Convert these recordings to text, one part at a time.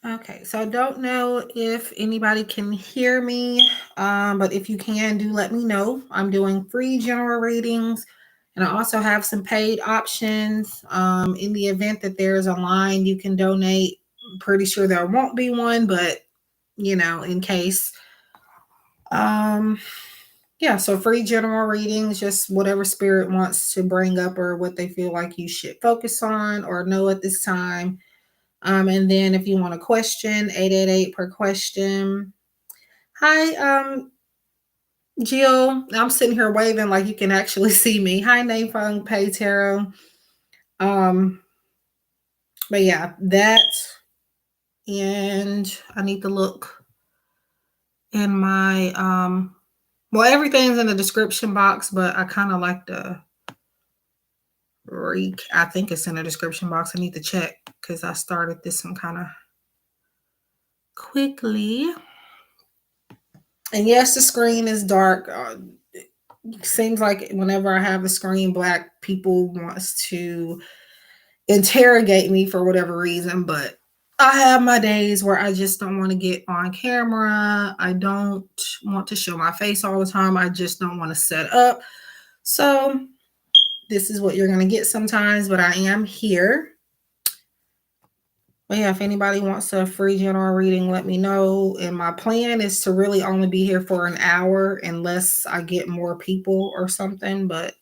Okay, so I don't know if anybody can hear me, but if you can, do let me know. I'm doing free general readings, and I also have some paid options. In the event that there's a line, you can donate. I'm pretty sure there won't be one, but in case. Um, yeah, so free general readings, just whatever spirit wants to bring up or what they feel like you should focus on or know at this time. And then if you want a question, 888 per question. Hi, Jill. I'm sitting here waving like you can actually see me. Hi, Name Fung Pay Tarot. Um, but yeah, that and I need to look in my well, everything's in the description box, but I kind of like to I think it's in the description box. I need to check because I started this one kind of quickly. And yes, the screen is dark. Seems like whenever I have the screen black, people wants to interrogate me for whatever reason, but I have my days where I just don't want to get on camera. I don't want to show my face all the time. I just don't want to set up. So this is what you're going to get sometimes, but I am here. But yeah, if anybody wants a free general reading, let me know. And my plan is to really only be here for an hour unless I get more people or something. But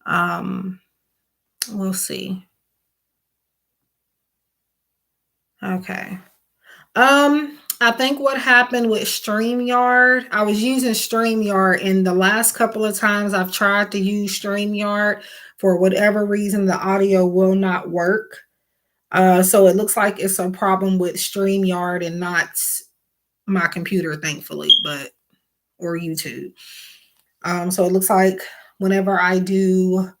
we'll see. Okay. I think what happened with StreamYard, I was using StreamYard, and the last couple of times I've tried to use StreamYard, for whatever reason, the audio will not work. So it looks like it's a problem with StreamYard and not my computer, thankfully, or YouTube. So it looks like whenever I do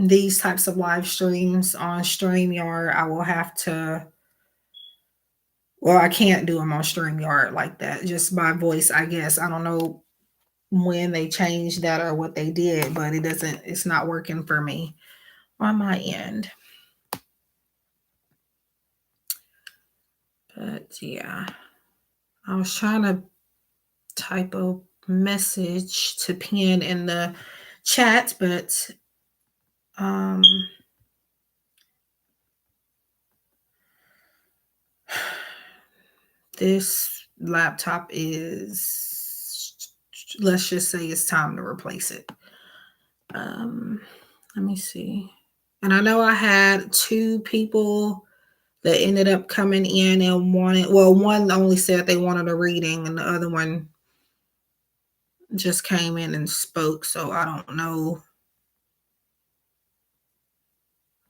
these types of live streams on StreamYard, I will have to, well, I can't do them on StreamYard like that, just by voice, I guess. I don't know when they changed that or what they did, but it's not working for me on my end. But yeah, I was trying to type a message to pin in the chat, but this laptop is, let's just say it's time to replace it. Let me see. And I know I had 2 people that ended up coming in and one only said they wanted a reading and the other one just came in and spoke. So I don't know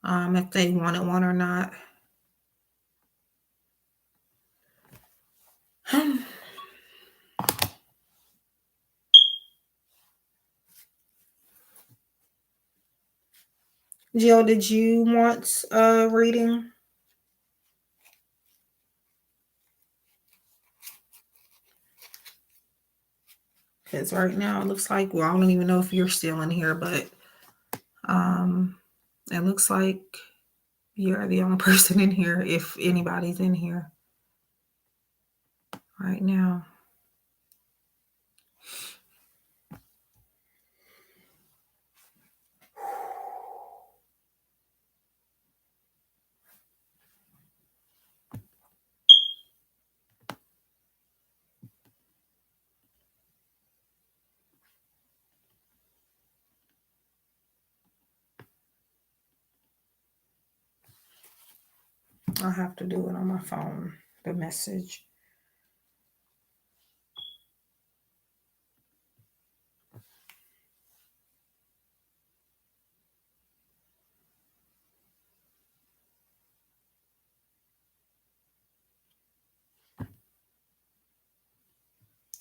if they wanted one or not. Jill, did you want a reading? Because right now it looks like, well, I don't even know if you're still in here, but it looks like you're the only person in here, if anybody's in here right now. I'll have to do it on my phone, the message.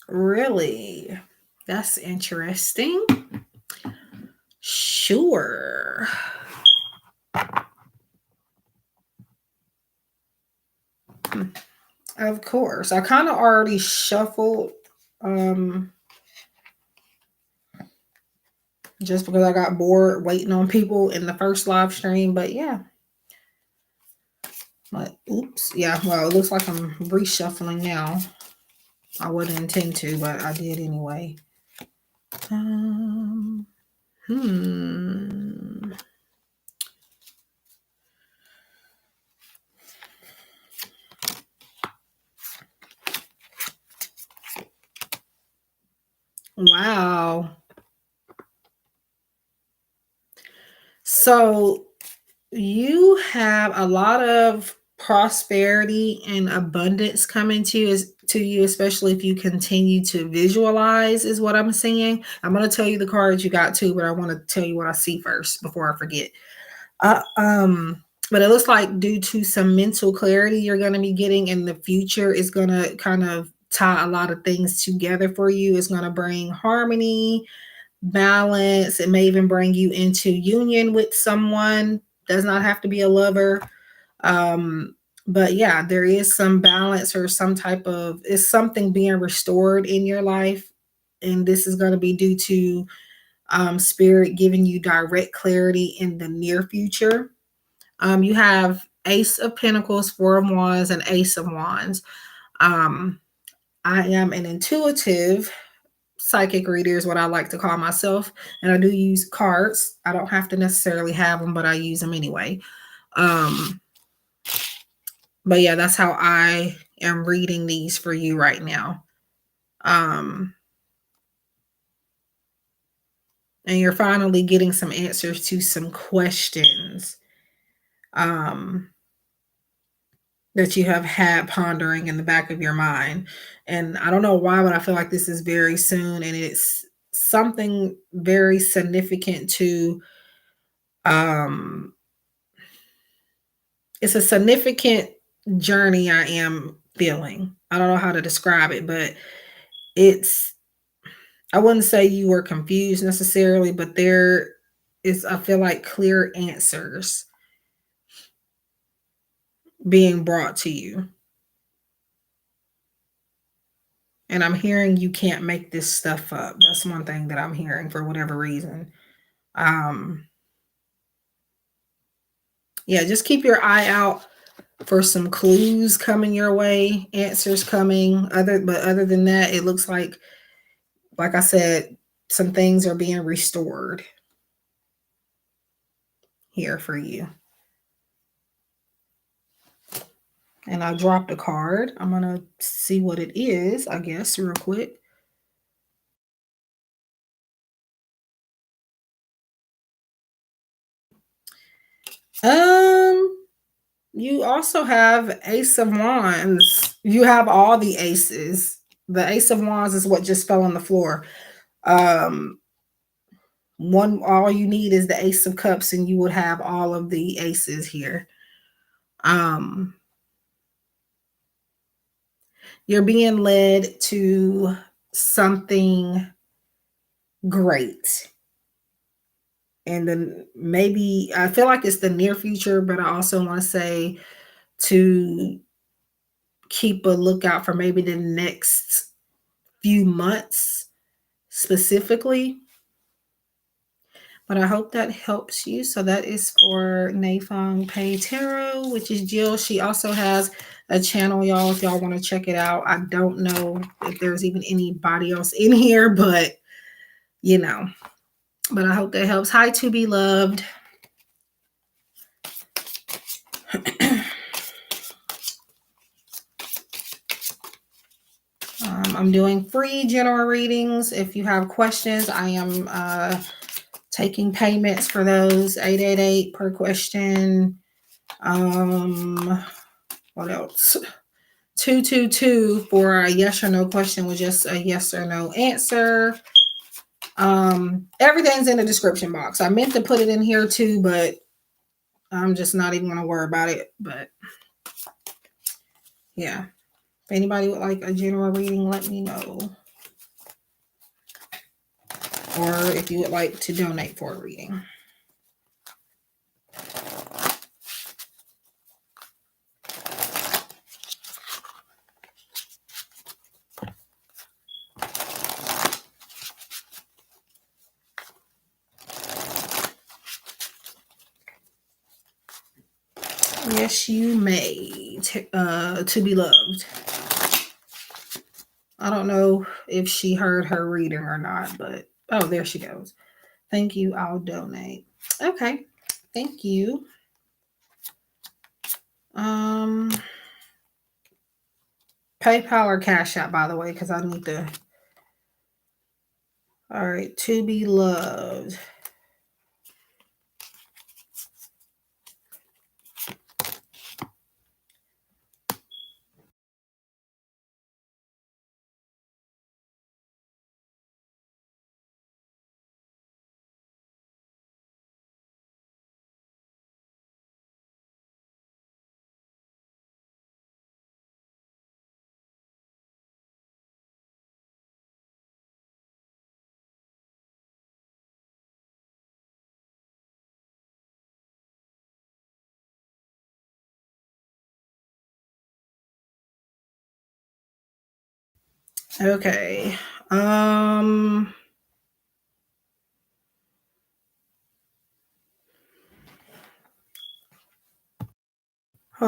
Really? That's interesting. Sure. Of course. I kind of already shuffled just because I got bored waiting on people in the first live stream, but yeah. But oops, yeah, well, it looks like I'm reshuffling now. I wouldn't intend to, but I did anyway. Wow. So you have a lot of prosperity and abundance coming to you, especially if you continue to visualize, is what I'm saying. I'm going to tell you the cards you got too, but I want to tell you what I see first before I forget. Uh, um, but it looks like due to some mental clarity you're going to be getting in the future is going to kind of tie a lot of things together for you. It's going to bring harmony, balance. It may even bring you into union with someone. Does not have to be a lover. But yeah, there is some balance or some type of, is something being restored in your life. And this is going to be due to spirit giving you direct clarity in the near future. You have Ace of Pentacles, Four of Wands, and Ace of Wands. I am an intuitive psychic reader is what I like to call myself. And I do use cards. I don't have to necessarily have them, but I use them anyway. But yeah, that's how I am reading these for you right now. And you're finally getting some answers to some questions that you have had pondering in the back of your mind. And I don't know why, but I feel like this is very soon, and it's something very significant to it's a significant journey I am feeling. I don't know how to describe it, but it's, I wouldn't say you were confused necessarily, but there is, I feel like, clear answers being brought to you. And I'm hearing you can't make this stuff up. That's one thing that I'm hearing for whatever reason. Yeah, just keep your eye out for some clues coming your way, answers coming. Other than that, it looks like I said, some things are being restored here for you. And I dropped a card. I'm going to see what it is, I guess, real quick. You also have Ace of Wands. You have all the aces. The Ace of Wands is what just fell on the floor. All you need is the Ace of Cups, and you would have all of the aces here. You're being led to something great. And then maybe, I feel like it's the near future, but I also want to say to keep a lookout for maybe the next few months specifically. But I hope that helps you. So that is for Nafong Pei Tarot, which is Jill. She also has a channel, y'all, if y'all want to check it out. I don't know if there's even anybody else in here, but you know. But I hope that helps. Hi, to be loved. I'm doing free general readings. If you have questions, I am taking payments for those. 888 per question. What else? 222 for a yes or no question with just a yes or no answer. Everything's in the description box. I meant to put it in here too, but I'm just not even going to worry about it. But yeah, if anybody would like a general reading, let me know. Or if you would like to donate for a reading. Yes, you may. To be loved. I don't know if she heard her reading or not, but oh, there she goes. Thank you. I'll donate. Okay. Thank you. Um, PayPal or Cash App, by the way, because I need to. All right. To be loved. Okay. Hold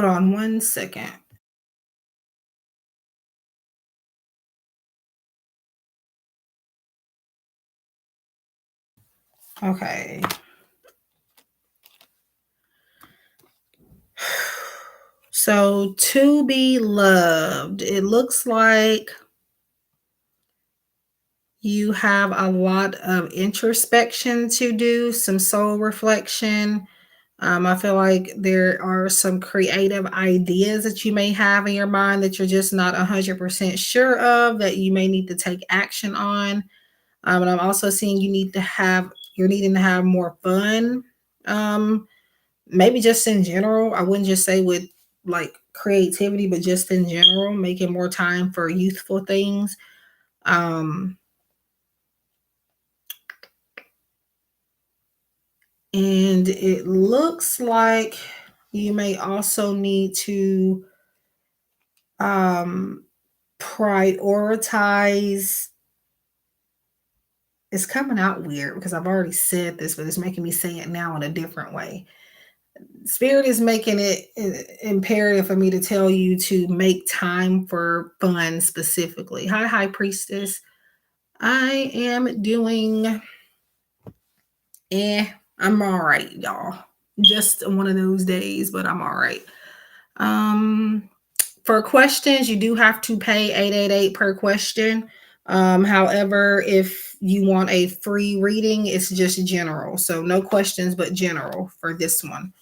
on 1 second. Okay. So to be loved, it looks like you have a lot of introspection to do, some soul reflection. I feel like there are some creative ideas that you may have in your mind that you're just not 100% sure of, that you may need to take action on. And I'm also seeing you're needing to have more fun. Maybe just in general. I wouldn't just say with like creativity, but just in general, making more time for youthful things. Um, and it looks like you may also need to um, prioritize. It's coming out weird because I've already said this, but it's making me say it now in a different way. Spirit is making it imperative for me to tell you to make time for fun specifically. Hi, High Priestess. I am doing, I'm all right, y'all. Just one of those days, but I'm all right. For questions, you do have to pay 888 per question. However, if you want a free reading, it's just general. So no questions, but general for this one.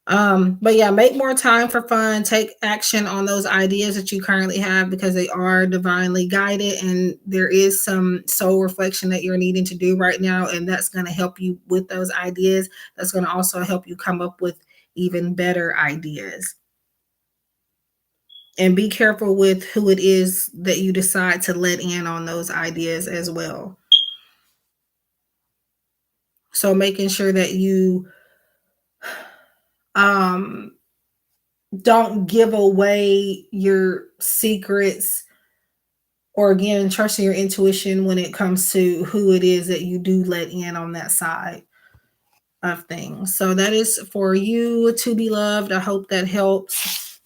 But yeah, make more time for fun. Take action on those ideas that you currently have because they are divinely guided, and there is some soul reflection that you're needing to do right now, and that's going to help you with those ideas. That's going to also help you come up with even better ideas. And be careful with who it is that you decide to let in on those ideas as well. So making sure that you um don't give away your secrets, or again trusting your intuition when it comes to who it is that you do let in on that side of things. So that is for you, to be loved. I hope that helps.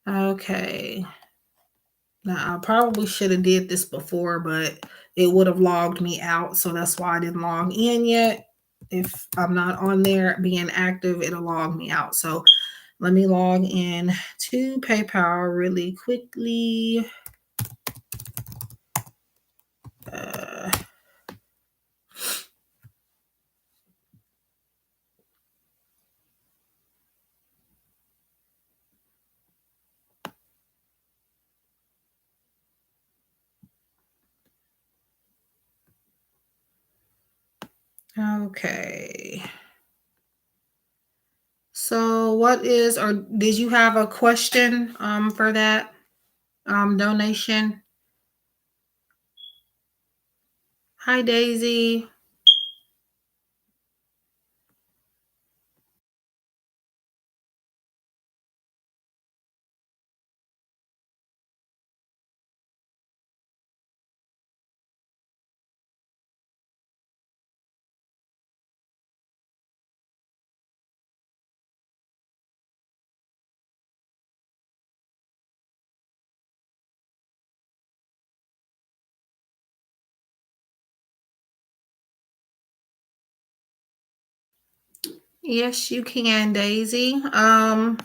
Okay. Now I probably should have did this before, but it would have logged me out, so that's why I didn't log in yet. If I'm not on there being active, it'll log me out. So let me log in to PayPal really quickly. Uh, okay. So what is, or did you have a question for that donation? Hi, Daisy. Yes, you can, Daisy. I'm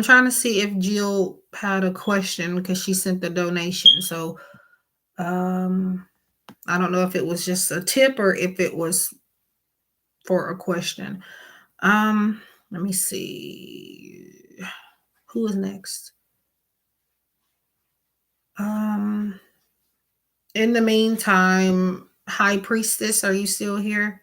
trying to see if Jill had a question because she sent the donation. So, I don't know if it was just a tip or if it was for a question. Let me see. Who is next? In the meantime, High Priestess, are you still here?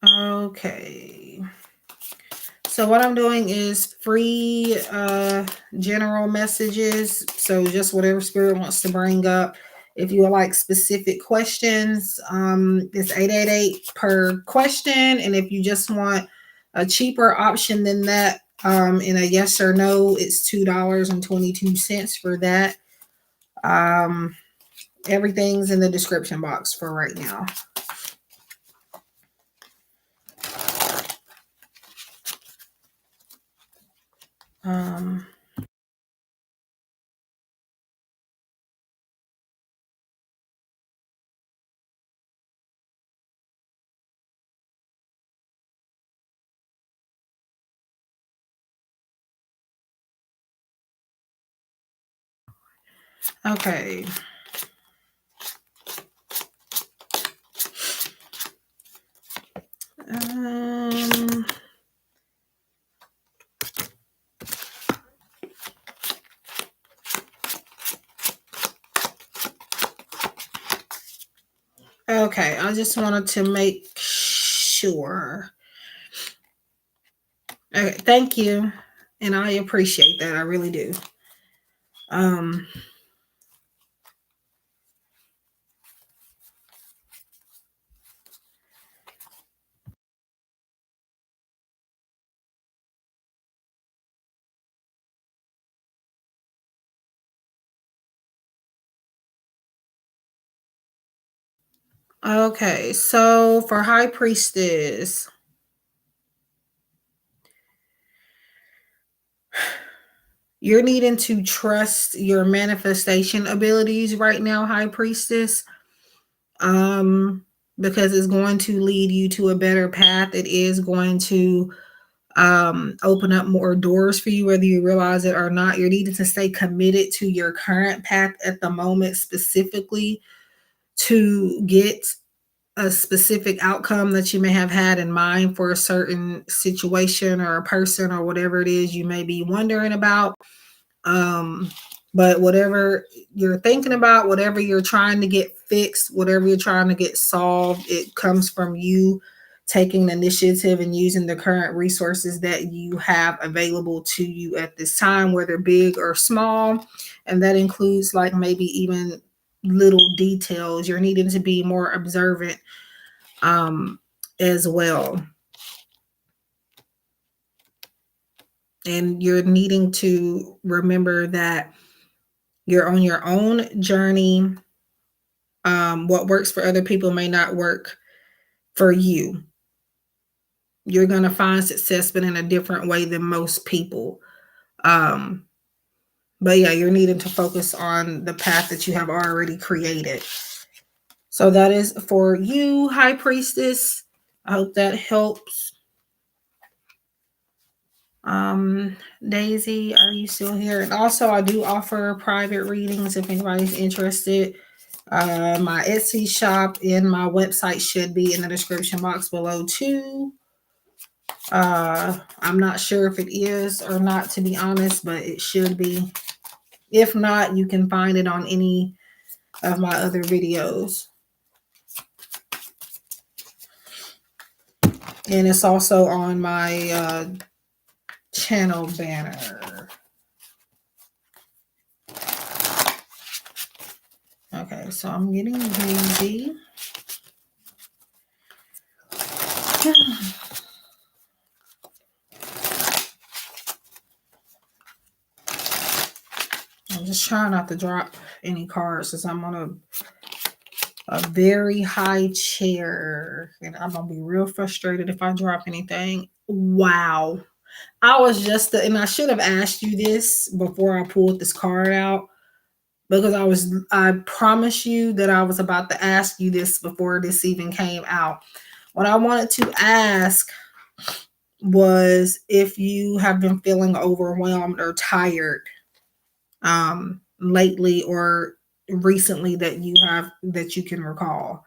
Okay. So what I'm doing is free general messages. So just whatever spirit wants to bring up. If you would like specific questions, it's 888 per question. And if you just want a cheaper option than that, in a yes or no, it's $2.22 for that. Everything's in the description box for right now. Okay. Okay, I just wanted to make sure. Okay, thank you. And I appreciate that. I really do. Okay, so for High Priestess, you're needing to trust your manifestation abilities right now, High Priestess. Because it's going to lead you to a better path. It is going to open up more doors for you, whether you realize it or not. You're needing to stay committed to your current path at the moment, specifically to get a specific outcome that you may have had in mind for a certain situation or a person or whatever it is you may be wondering about. But whatever you're thinking about, whatever you're trying to get fixed, whatever you're trying to get solved, it comes from you taking the initiative and using the current resources that you have available to you at this time, whether big or small. And that includes like maybe even little details. You're needing to be more observant as well. And you're needing to remember that you're on your own journey. What works for other people may not work for you. You're going to find success, but in a different way than most people. But yeah, you're needing to focus on the path that you have already created. So that is for you, High Priestess. I hope that helps. Daisy, are you still here? And also, I do offer private readings if anybody's interested. My Etsy shop and my website should be in the description box below too. I'm not sure if it is or not, to be honest, but it should be. If not, you can find it on any of my other videos. And it's also on my channel banner. Okay, so I'm getting busy. I'm just trying not to drop any cards since I'm on a A very high chair. And I'm going to be real frustrated if I drop anything. Wow. I was just, and I should have asked you this before I pulled this card out, because I promise you that I was about to ask you this before this even came out. What I wanted to ask was if you have been feeling overwhelmed or tired lately or recently that you can recall.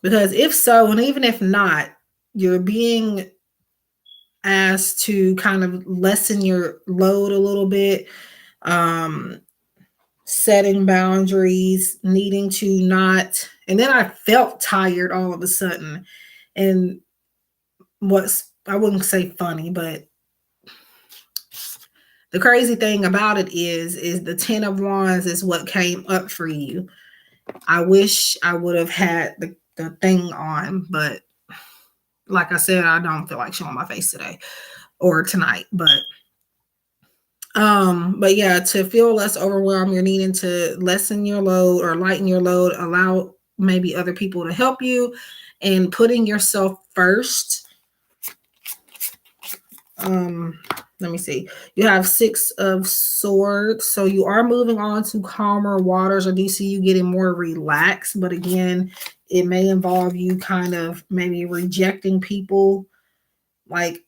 Because if so, and even if not, you're being asked to kind of lessen your load a little bit, setting boundaries, needing to not. And then I felt tired all of a sudden. And I wouldn't say funny, but the crazy thing about it is the 10 of Wands is what came up for you. I wish I would have had the thing on, but like I said, I don't feel like showing my face today or tonight. But yeah, to feel less overwhelmed, you're needing to lessen your load or lighten your load, allow maybe other people to help you, and putting yourself first. Let me see. You have 6 of Swords. So you are moving on to calmer waters. I do see you getting more relaxed. But again, it may involve you kind of maybe rejecting people, like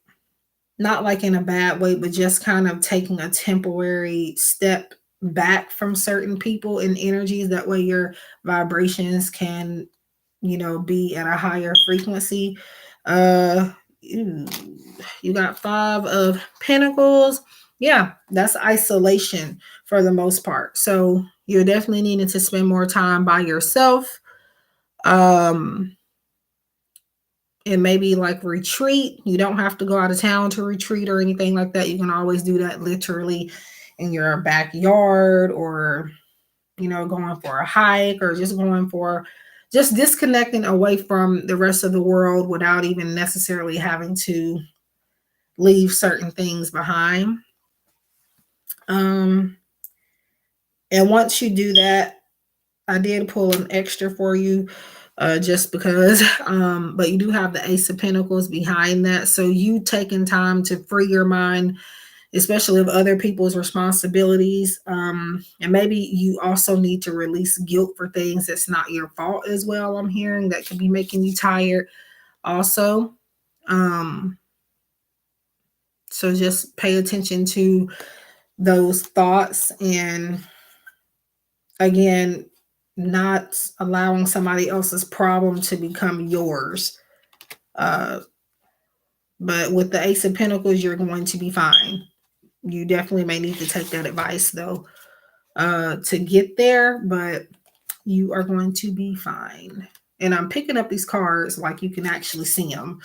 not like in a bad way, but just kind of taking a temporary step back from certain people and energies. That way your vibrations can, be at a higher frequency. You got 5 of Pentacles. Yeah, that's isolation for the most part. So you're definitely needing to spend more time by yourself. And maybe like retreat. You don't have to go out of town to retreat or anything like that. You can always do that literally in your backyard, or going for a hike, or just disconnecting away from the rest of the world without even necessarily having to leave certain things behind. And once you do that, I did pull an extra for you just because, but you do have the Ace of Pentacles behind that. So you taking time to free your mind, especially of other people's responsibilities. And maybe you also need to release guilt for things that's not your fault as well. I'm hearing that could be making you tired also. So just pay attention to those thoughts, and again, not allowing somebody else's problem to become yours. But with the Ace of Pentacles, you're going to be fine. You definitely may need to take that advice though to get there, but you are going to be fine. And I'm picking up these cards like you can actually see them.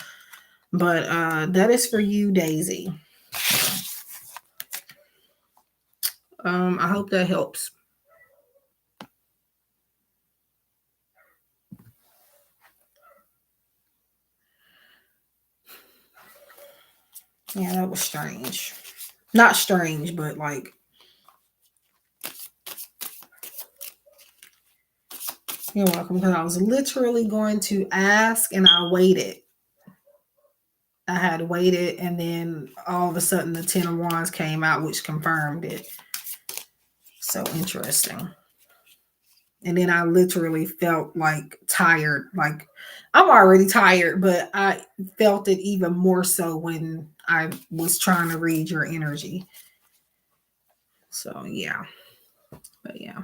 But that is for you, Daisy. I hope that helps. Yeah, that was strange. Not strange, but like, you're welcome, because I was literally going to ask and I waited. I had waited, and then all of a sudden the 10 of Wands came out, which confirmed it. So interesting. And then I literally felt like tired. Like, I'm already tired, but I felt it even more so when I was trying to read your energy. So yeah. But yeah.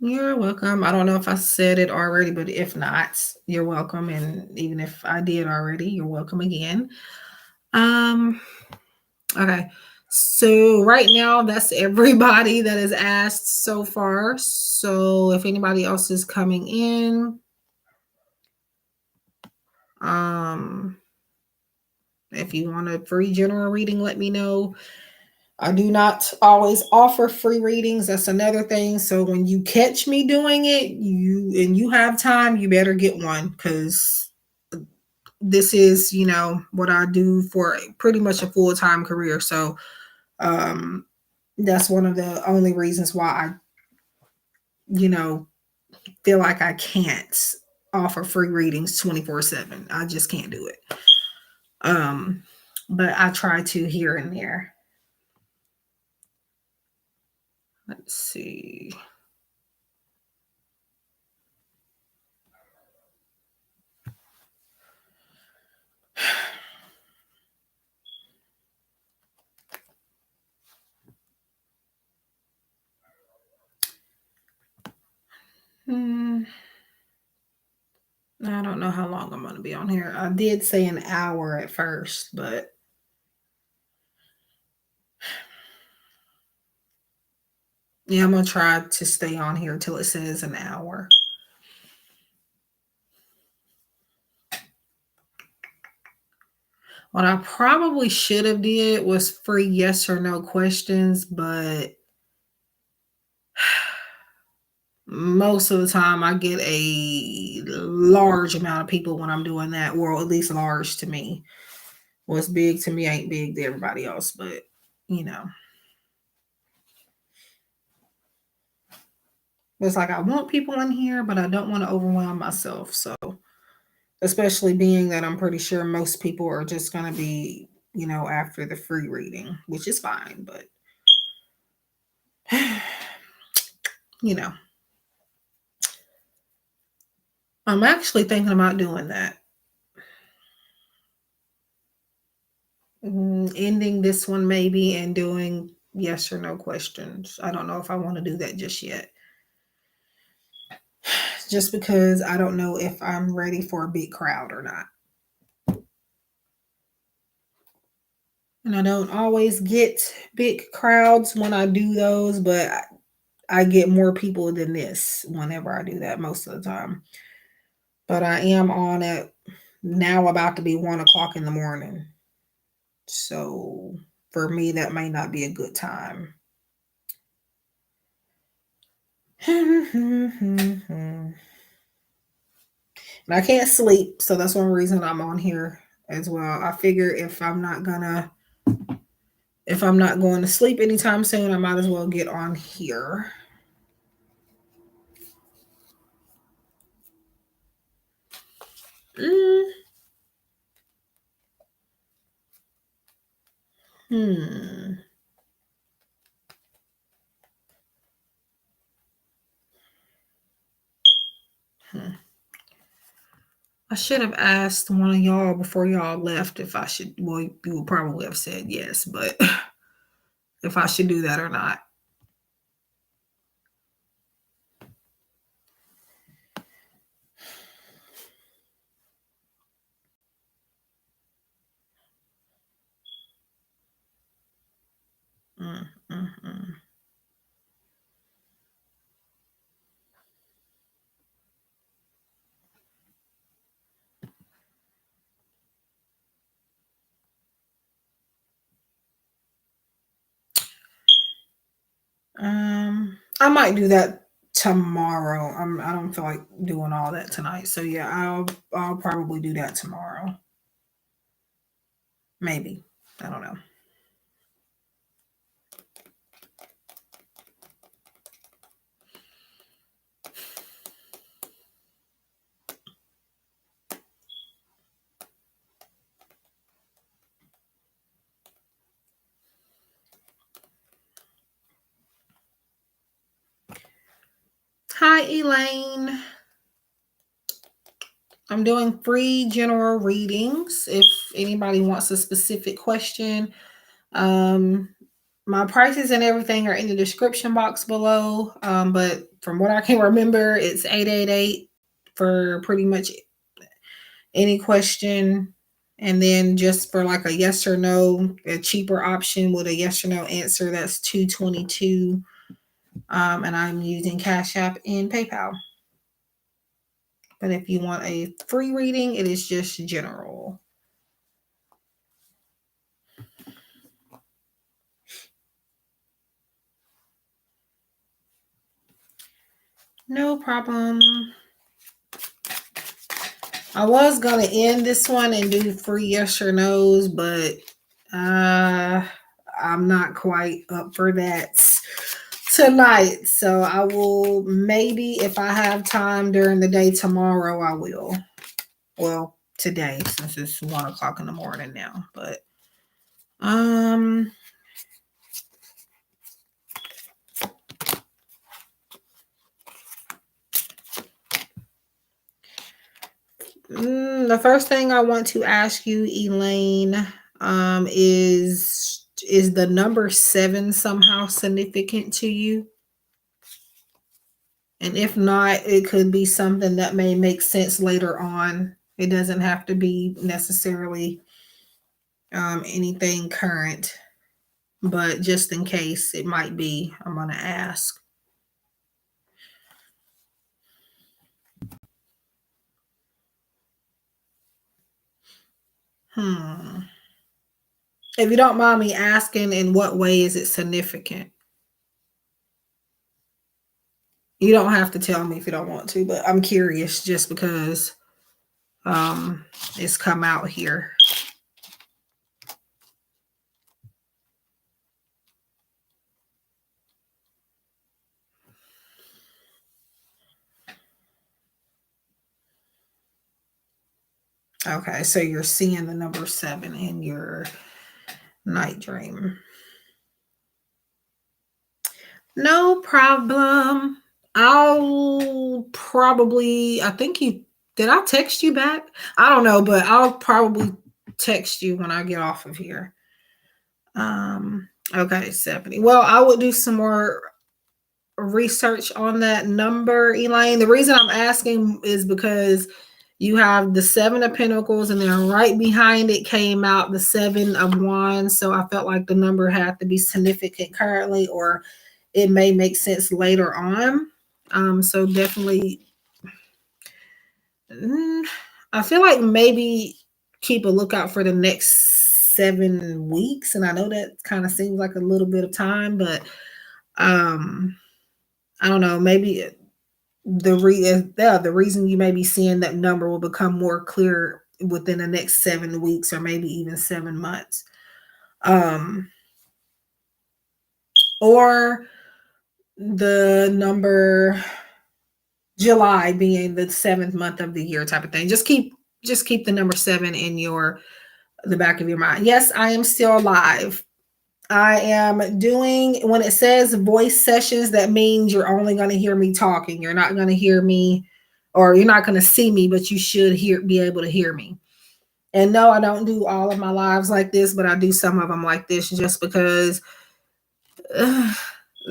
You're welcome. I don't know if I said it already, but if not, you're welcome. And even if I did already, you're welcome again. Okay. So right now, that's everybody that is asked so far. So if anybody else is coming in, if you want a free general reading, let me know. I do not always offer free readings. That's another thing. So when you catch me doing it, you have time, you better get one, because this is, what I do for pretty much a full-time career. So That's one of the only reasons why I, feel like I can't offer free readings 24/7. I just can't do it. But I try to here and there. Let's see. I don't know how long I'm going to be on here. I did say an hour at first, but yeah, I'm going to try to stay on here till it says an hour. What I probably should have did was free yes or no questions, but most of the time I get a large amount of people when I'm doing that. Well, at least large to me. What's big to me ain't big to everybody else, but it's like I want people in here, but I don't want to overwhelm myself. So, especially being that I'm pretty sure most people are just going to be, after the free reading, which is fine, but I'm actually thinking about doing that. Ending this one maybe and doing yes or no questions. I don't know if I want to do that just yet. Just because I don't know if I'm ready for a big crowd or not. And I don't always get big crowds when I do those, but I get more people than this whenever I do that most of the time. But I am on it now, about to be 1:00 in the morning. So for me, that may not be a good time. And I can't sleep, so that's one reason I'm on here as well. I figure if I'm not going to sleep anytime soon, I might as well get on here. I should have asked one of y'all before y'all left if I should. Well, you would probably have said yes, but if I should do that or not. I might do that tomorrow. I don't feel like doing all that tonight. So yeah, I'll probably do that tomorrow. Maybe. I don't know. Hi, Elaine. I'm doing free general readings. If anybody wants a specific question, my prices and everything are in the description box below. But from what I can remember, it's 888 for pretty much any question. And then just for like a yes or no, a cheaper option with a yes or no answer, that's $222. And I'm using Cash App and PayPal. But if you want a free reading, it is just general. No problem. I was going to end this one and do free yes or no's, but I I'm not quite up for that tonight. So I will, maybe if I have time during the day tomorrow, I will. Well, today, since it's 1:00 in the morning now. But the first thing I want to ask you, Elaine, is the number 7 somehow significant to you? And if not, it could be something that may make sense later on. It doesn't have to be necessarily anything current, but just in case it might be, I'm going to ask. If you don't mind me asking, in what way is it significant? You don't have to tell me if you don't want to, but I'm curious just because it's come out here. Okay, so you're seeing the number 7 in your night dream. No problem. I'll probably, I think did I text you back? I don't know, but I'll probably text you when I get off of here. Okay, 70. Well, I will do some more research on that number, Elaine. The reason I'm asking is because you have the 7 of Pentacles, and then right behind it came out the 7 of Wands. So I felt like the number had to be significant currently, or it may make sense later on. So definitely, I feel like maybe keep a lookout for the next 7 weeks. And I know that kind of seems like a little bit of time, but I don't know, maybe the reason you may be seeing that number will become more clear within the next 7 weeks, or maybe even 7 months. Or the number July being the 7th month of the year type of thing. Just keep the number 7 in the back of your mind. Yes, I am still alive. I am doing, when it says voice sessions, that means you're only going to hear me talking. You're not going to hear me, or you're not going to see me, but you should be able to hear me. And no, I don't do all of my lives like this, but I do some of them like this just because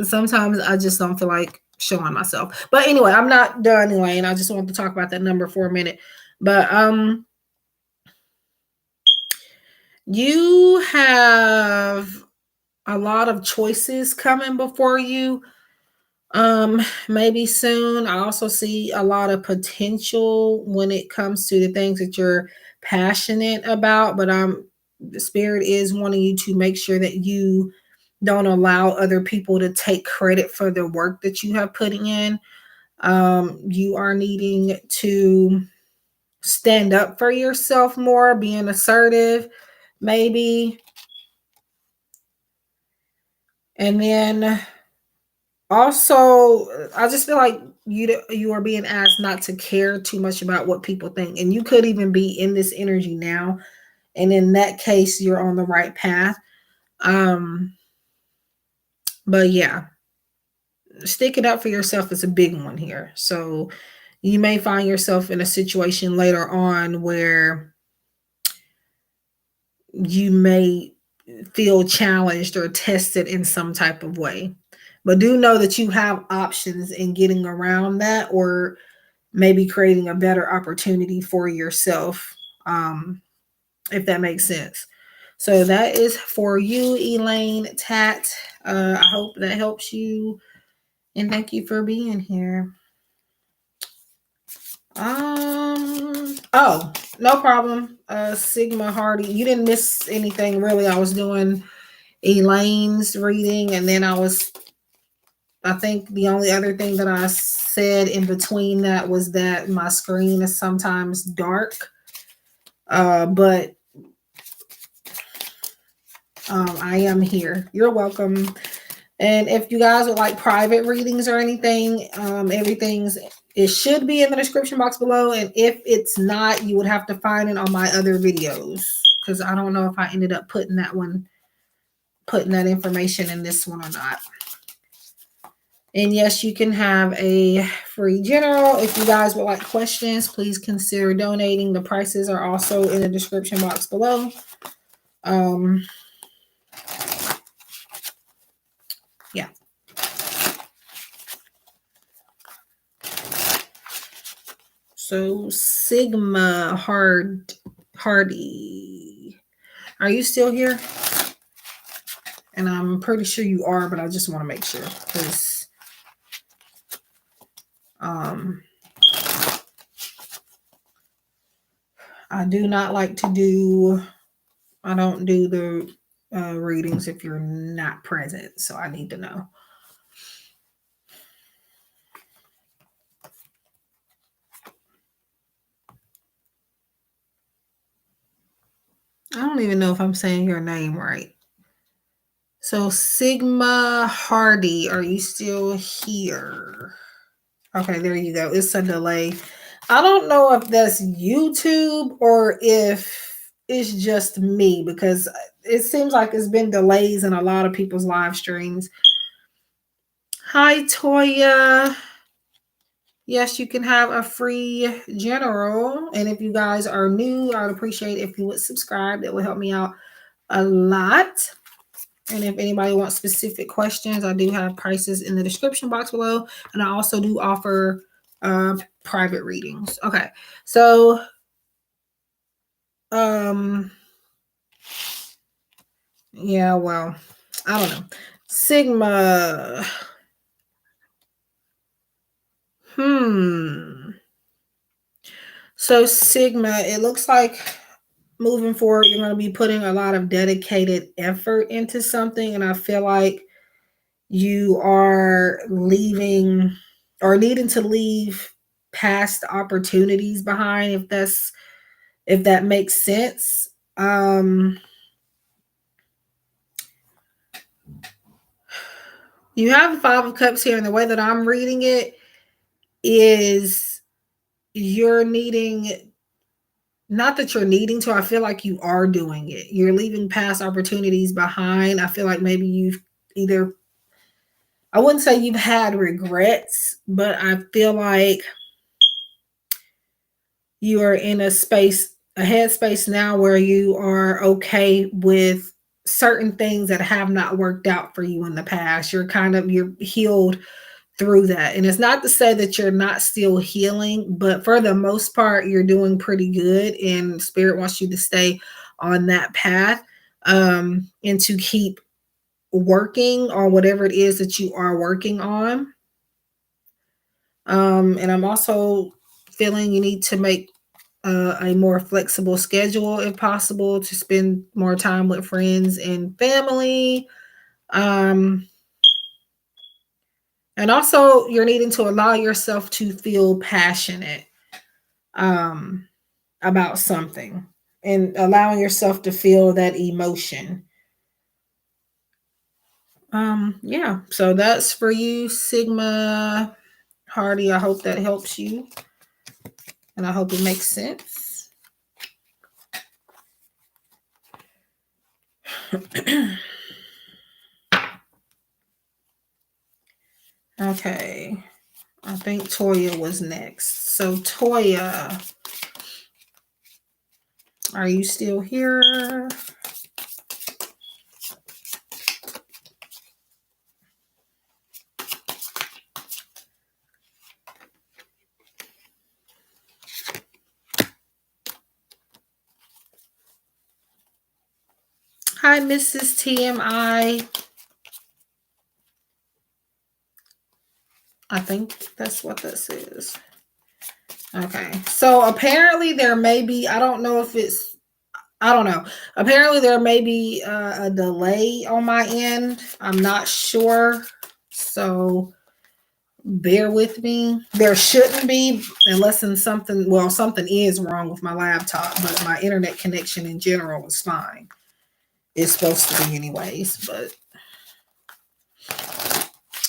sometimes I just don't feel like showing myself. But anyway, I'm not done, Elaine. I just wanted to talk about that number for a minute. But you have a lot of choices coming before you. Maybe soon. I also see a lot of potential when it comes to the things that you're passionate about, but the Spirit is wanting you to make sure that you don't allow other people to take credit for the work that you have putting in. You are needing to stand up for yourself more, being assertive, maybe. And then also, I just feel like you are being asked not to care too much about what people think. And you could even be in this energy now. And in that case, you're on the right path. But yeah, sticking up for yourself is a big one here. So you may find yourself in a situation later on where you may feel challenged or tested in some type of way. But do know that you have options in getting around that, or maybe creating a better opportunity for yourself, if that makes sense. So that is for you, Elaine Tat. I hope that helps you. And thank you for being here. Oh, no problem. Sigma Hardy. You didn't miss anything really. I was doing Elaine's reading, and then I think the only other thing that I said in between that was that my screen is sometimes dark. But I am here. You're welcome. And if you guys would like private readings or anything, it should be in the description box below. And if it's not, you would have to find it on my other videos, because I don't know if I ended up putting that information in this one or not. And yes, you can have a free general. If you guys would like questions, please consider donating. The prices are also in the description box below. Yeah. So Sigma Hardy, are you still here? And I'm pretty sure you are, but I just want to make sure, because I do not like to do, I don't do the readings if you're not present. So I need to know. I don't even know if I'm saying your name right. So Sigma Hardy, are you still here? Okay, there you go. It's a delay. I don't know if that's YouTube or if it's just me, because it seems like it's been delays in a lot of people's live streams. Hi, Toya. Yes, you can have a free general. And if you guys are new, I would appreciate if you would subscribe. That would help me out a lot. And if anybody wants specific questions, I do have prices in the description box below. And I also do offer private readings. Okay. So, yeah, well, I don't know. Sigma. So Sigma, it looks like moving forward, you're going to be putting a lot of dedicated effort into something. And I feel like you are leaving or needing to leave past opportunities behind, if that makes sense. You have the Five of Cups here, and the way that I'm reading it is you're needing, not that you're needing to, I feel like you are doing it. You're leaving past opportunities behind. I feel like maybe you've either, I wouldn't say you've had regrets, but I feel like you are in a headspace now where you are okay with certain things that have not worked out for you in the past. You're healed through that. And it's not to say that you're not still healing, but for the most part, you're doing pretty good. And Spirit wants you to stay on that path, and to keep working on whatever it is that you are working on. And I'm also feeling you need to make a more flexible schedule if possible, to spend more time with friends and family. And also you're needing to allow yourself to feel passionate about something, and allowing yourself to feel that emotion. Yeah, so that's for you, Sigma Hardy. I hope that helps you, and I hope it makes sense. Okay, I think Toya was next. So Toya, are you still here? Hi, Mrs. TMI. I think that's what this is. Okay. So apparently there may be, I don't know. Apparently there may be a delay on my end. I'm not sure. So bear with me. There shouldn't be, unless something is wrong with my laptop, but my internet connection in general is fine. is supposed to be anyways. But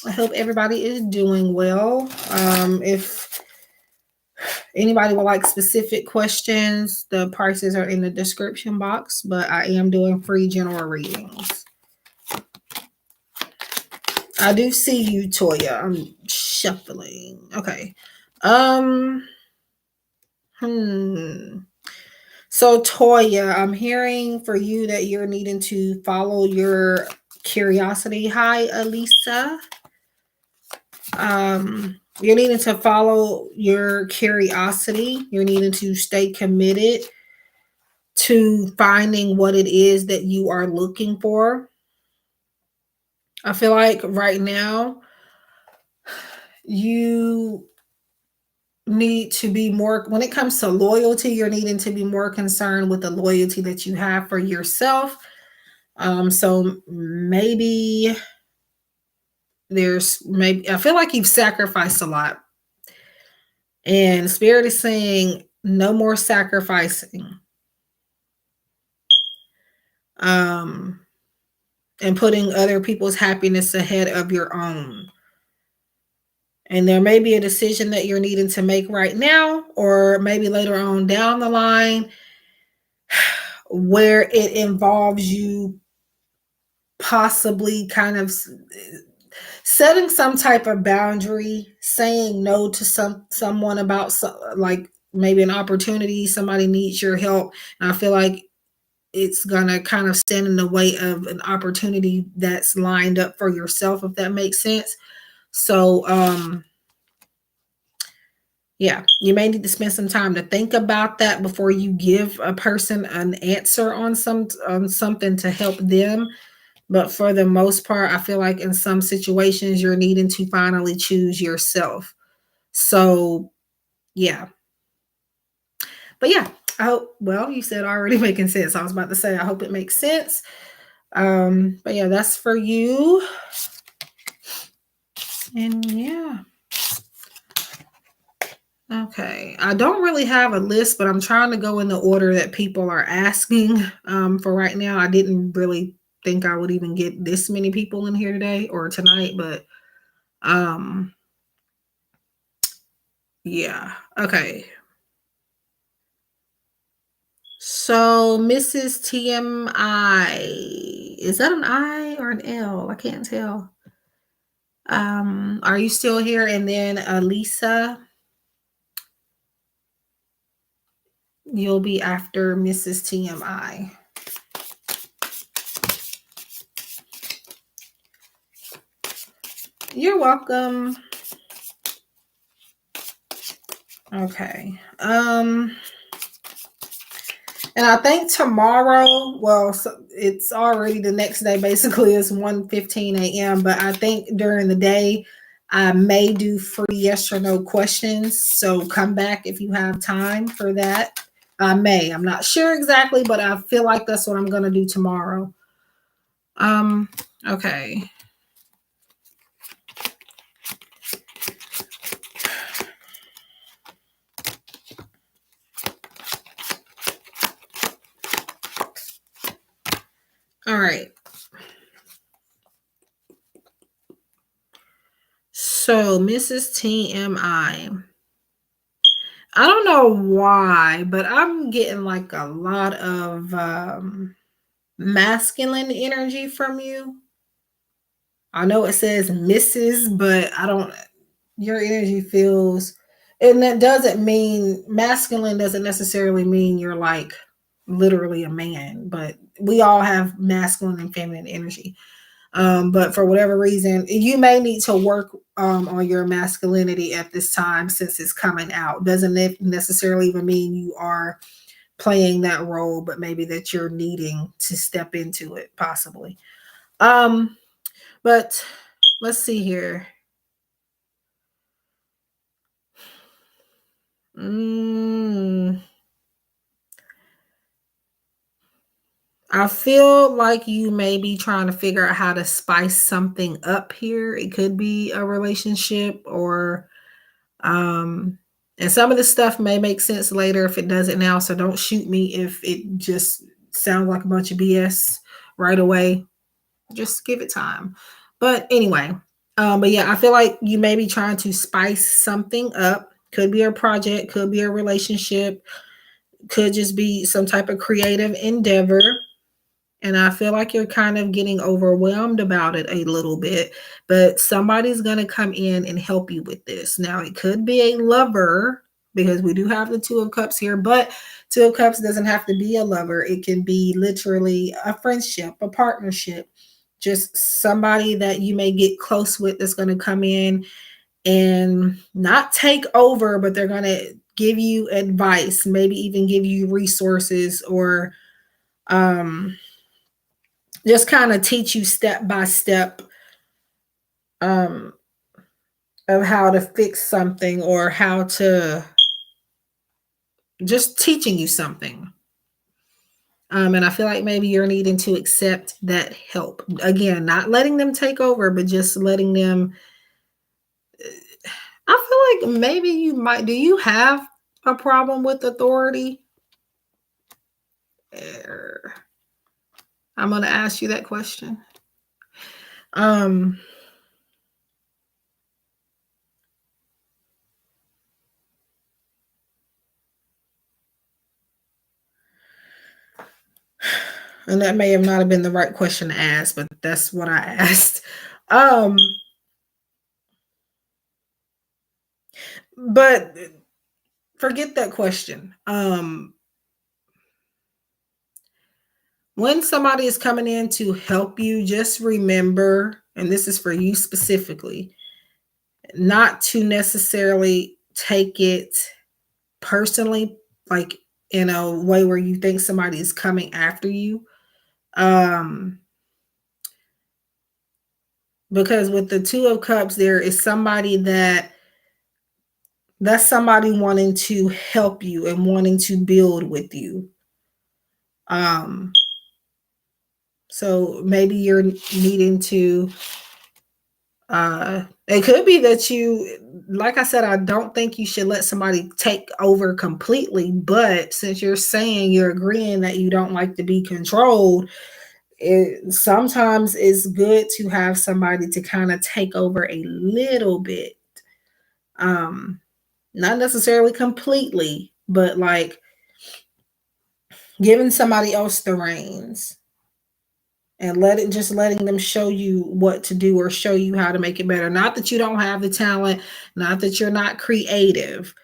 I hope everybody is doing well. If anybody would like specific questions, the prices are in the description box, but I am doing free general readings. I do see you, Toya. I'm shuffling. Okay. So Toya, I'm hearing for you that you're needing to follow your curiosity. Hi, Elisa. You're needing to follow your curiosity. You're needing to stay committed to finding what it is that you are looking for. I feel like right now you need to be more, when it comes to loyalty, you're needing to be more concerned with the loyalty that you have for yourself. So maybe I feel like you've sacrificed a lot, and Spirit is saying no more sacrificing. And putting other people's happiness ahead of your own. And there may be a decision that you're needing to make right now, or maybe later on down the line, where it involves you possibly kind of setting some type of boundary, saying no to someone about like maybe an opportunity, somebody needs your help. And I feel like it's gonna kind of stand in the way of an opportunity that's lined up for yourself, if that makes sense. So yeah, you may need to spend some time to think about that before you give a person an answer on something to help them. But for the most part, I feel like in some situations you're needing to finally choose yourself. So yeah. But yeah, I hope, well, you said already making sense. I was about to say, I hope it makes sense. But yeah, that's for you. And yeah. Okay. I don't really have a list, but I'm trying to go in the order that people are asking for right now. I didn't really think I would even get this many people in here today or tonight, but yeah. Okay. So Mrs. TMI, is that an I or an L? I can't tell. Are you still here? And then Lisa, you'll be after Mrs. TMI. You're welcome. Okay. And I think tomorrow, well, so it's already the next day, basically it's 1:15 a.m. But I think during the day, I may do free yes or no questions. So come back if you have time for that. I may. I'm not sure exactly, but I feel like that's what I'm going to do tomorrow. Okay. All right. So, Mrs. TMI. I don't know why, but I'm getting like a lot of masculine energy from you. I know it says Mrs., but your energy feels, and that doesn't mean masculine doesn't necessarily mean you're like literally a man, but we all have masculine and feminine energy. But for whatever reason, you may need to work on your masculinity at this time since it's coming out. Doesn't necessarily even mean you are playing that role, but maybe that you're needing to step into it, possibly. But let's see here. I feel like you may be trying to figure out how to spice something up here. It could be a relationship or and some of the stuff may make sense later if it doesn't now. So don't shoot me if it just sounds like a bunch of BS right away. Just give it time. But anyway, but yeah, I feel like you may be trying to spice something up. Could be a project, could be a relationship, could just be some type of creative endeavor. And I feel like you're kind of getting overwhelmed about it a little bit, but somebody's going to come in and help you with this. Now, it could be a lover because we do have the Two of Cups here, but Two of Cups doesn't have to be a lover. It can be literally a friendship, a partnership, just somebody that you may get close with that's going to come in and not take over, but they're going to give you advice, maybe even give you resources, or just kind of teach you step by step of how to fix something, or how to just teaching you something. And I feel like maybe you're needing to accept that help. Again, not letting them take over, but just letting them. I feel like maybe you might. Do you have a problem with authority? I'm going to ask you that question. And that may have not have been the right question to ask, but that's what I asked. But forget that question. When somebody is coming in to help you, just remember, and this is for you specifically, not to necessarily take it personally, like in a way where you think somebody is coming after you. Because with the Two of Cups, there is somebody that's somebody wanting to help you and wanting to build with you. So maybe you're needing to, it could be that you, like I said, I don't think you should let somebody take over completely, but since you're saying you're agreeing that you don't like to be controlled, sometimes it's good to have somebody to kind of take over a little bit. Not necessarily completely, but like giving somebody else the reins and letting them show you what to do or show you how to make it better. Not that you don't have the talent, not that you're not creative.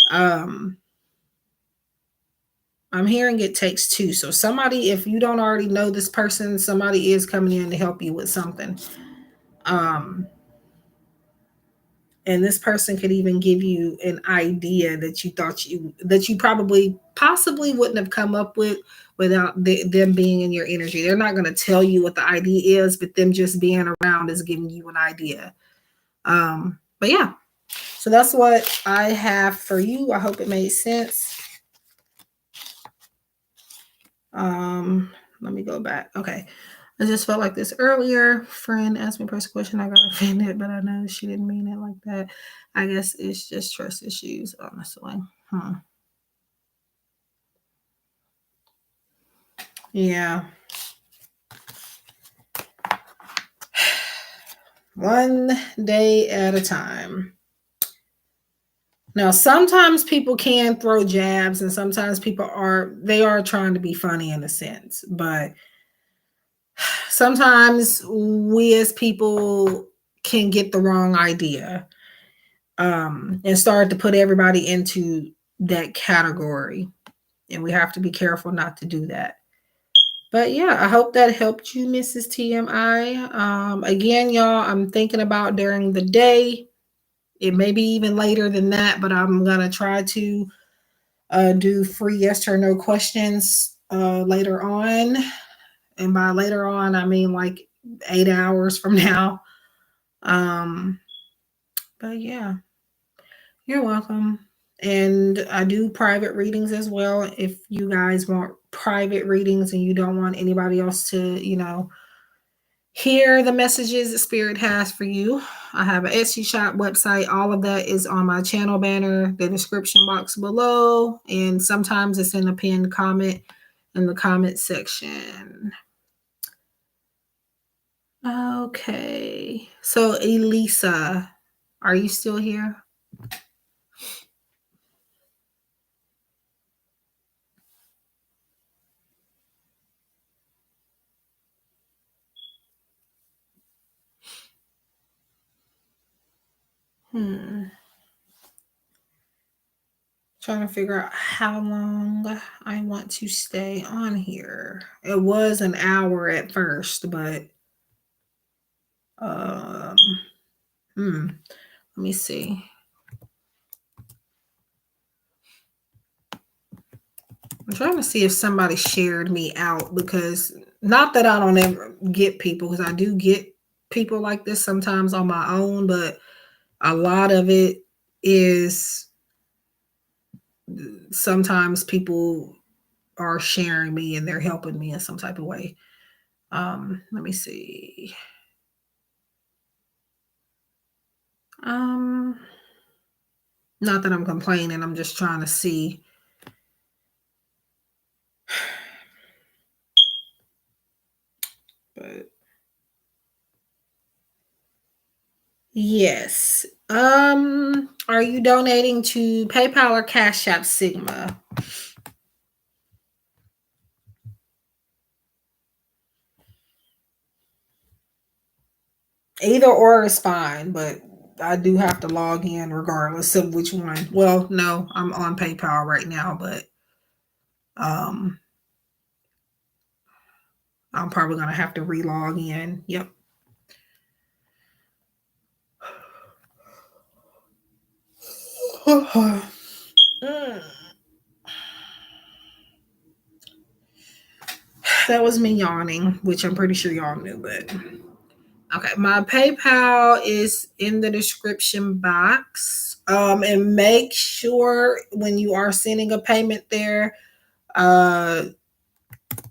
I'm hearing it takes two. So somebody, if you don't already know this person, somebody is coming in to help you with something. And this person could even give you an idea that you probably possibly wouldn't have come up with without them being in your energy. They're not going to tell you what the idea is, but them just being around is giving you an idea. But yeah, so that's what I have for you. I hope it made sense. Let me go back. Okay. I just felt like this earlier. Friend asked me a personal question. I got offended, but I know she didn't mean it like that. I guess it's just trust issues, honestly. Yeah. One day at a time. Now, sometimes people can throw jabs, and sometimes people are trying to be funny in a sense, but sometimes we as people can get the wrong idea and start to put everybody into that category, and we have to be careful not to do that. But yeah, I hope that helped you, Mrs. TMI. Again, y'all, I'm thinking about during the day. It may be even later than that, but I'm gonna try to do free yes or no questions later on. And by later on, I mean like 8 hours from now. But yeah, you're welcome. And I do private readings as well. If you guys want private readings and you don't want anybody else to, hear the messages that Spirit has for you, I have an Etsy shop website. All of that is on my channel banner, the description box below, and sometimes it's in a pinned comment in the comment section. Okay. So, Elisa, are you still here? Trying to figure out how long I want to stay on here. It was an hour at first, but um, let me see. I'm trying to see if somebody shared me out, because not that I don't ever get people, because I do get people like this sometimes on my own, but a lot of it is sometimes people are sharing me and they're helping me in some type of way. Let me see. Um, Not that I'm complaining, I'm just trying to see. But yes. Are you donating to PayPal or Cash App Sigma? Either or is fine, but I do have to log in regardless of which one. Well, no, I'm on PayPal right now, but um I'm probably gonna have to re-log in. Yep. That was me yawning, which I'm pretty sure y'all knew, but okay. My PayPal is in the description box. And make sure when you are sending a payment there, that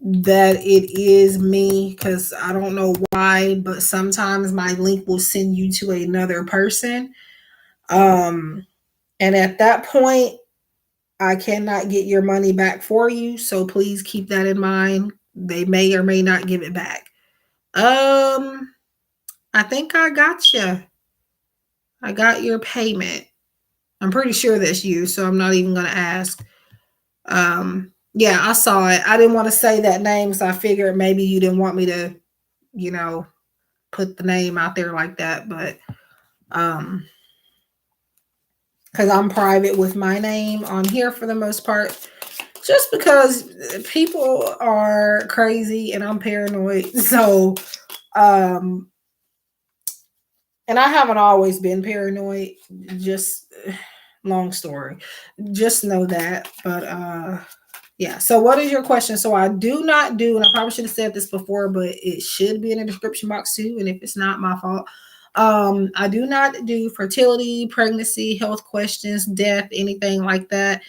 it is me, because I don't know why, but sometimes my link will send you to another person. And at that point, I cannot get your money back for you. So please keep that in mind. They may or may not give it back. I think I got you. I got your payment. I'm pretty sure that's you, so I'm not even going to ask. Yeah, I saw it. I didn't want to say that name, so I figured maybe you didn't want me to, you know, put the name out there like that, but because I'm private with my name on here for the most part, just because people are crazy and I'm paranoid. So, and I haven't always been paranoid, just long story. Just know that. But yeah. So what is your question? So I do not do, and I probably should have said this before, but it should be in the description box too. And if it's not, my fault. I do not do fertility, pregnancy, health questions, death, anything like that.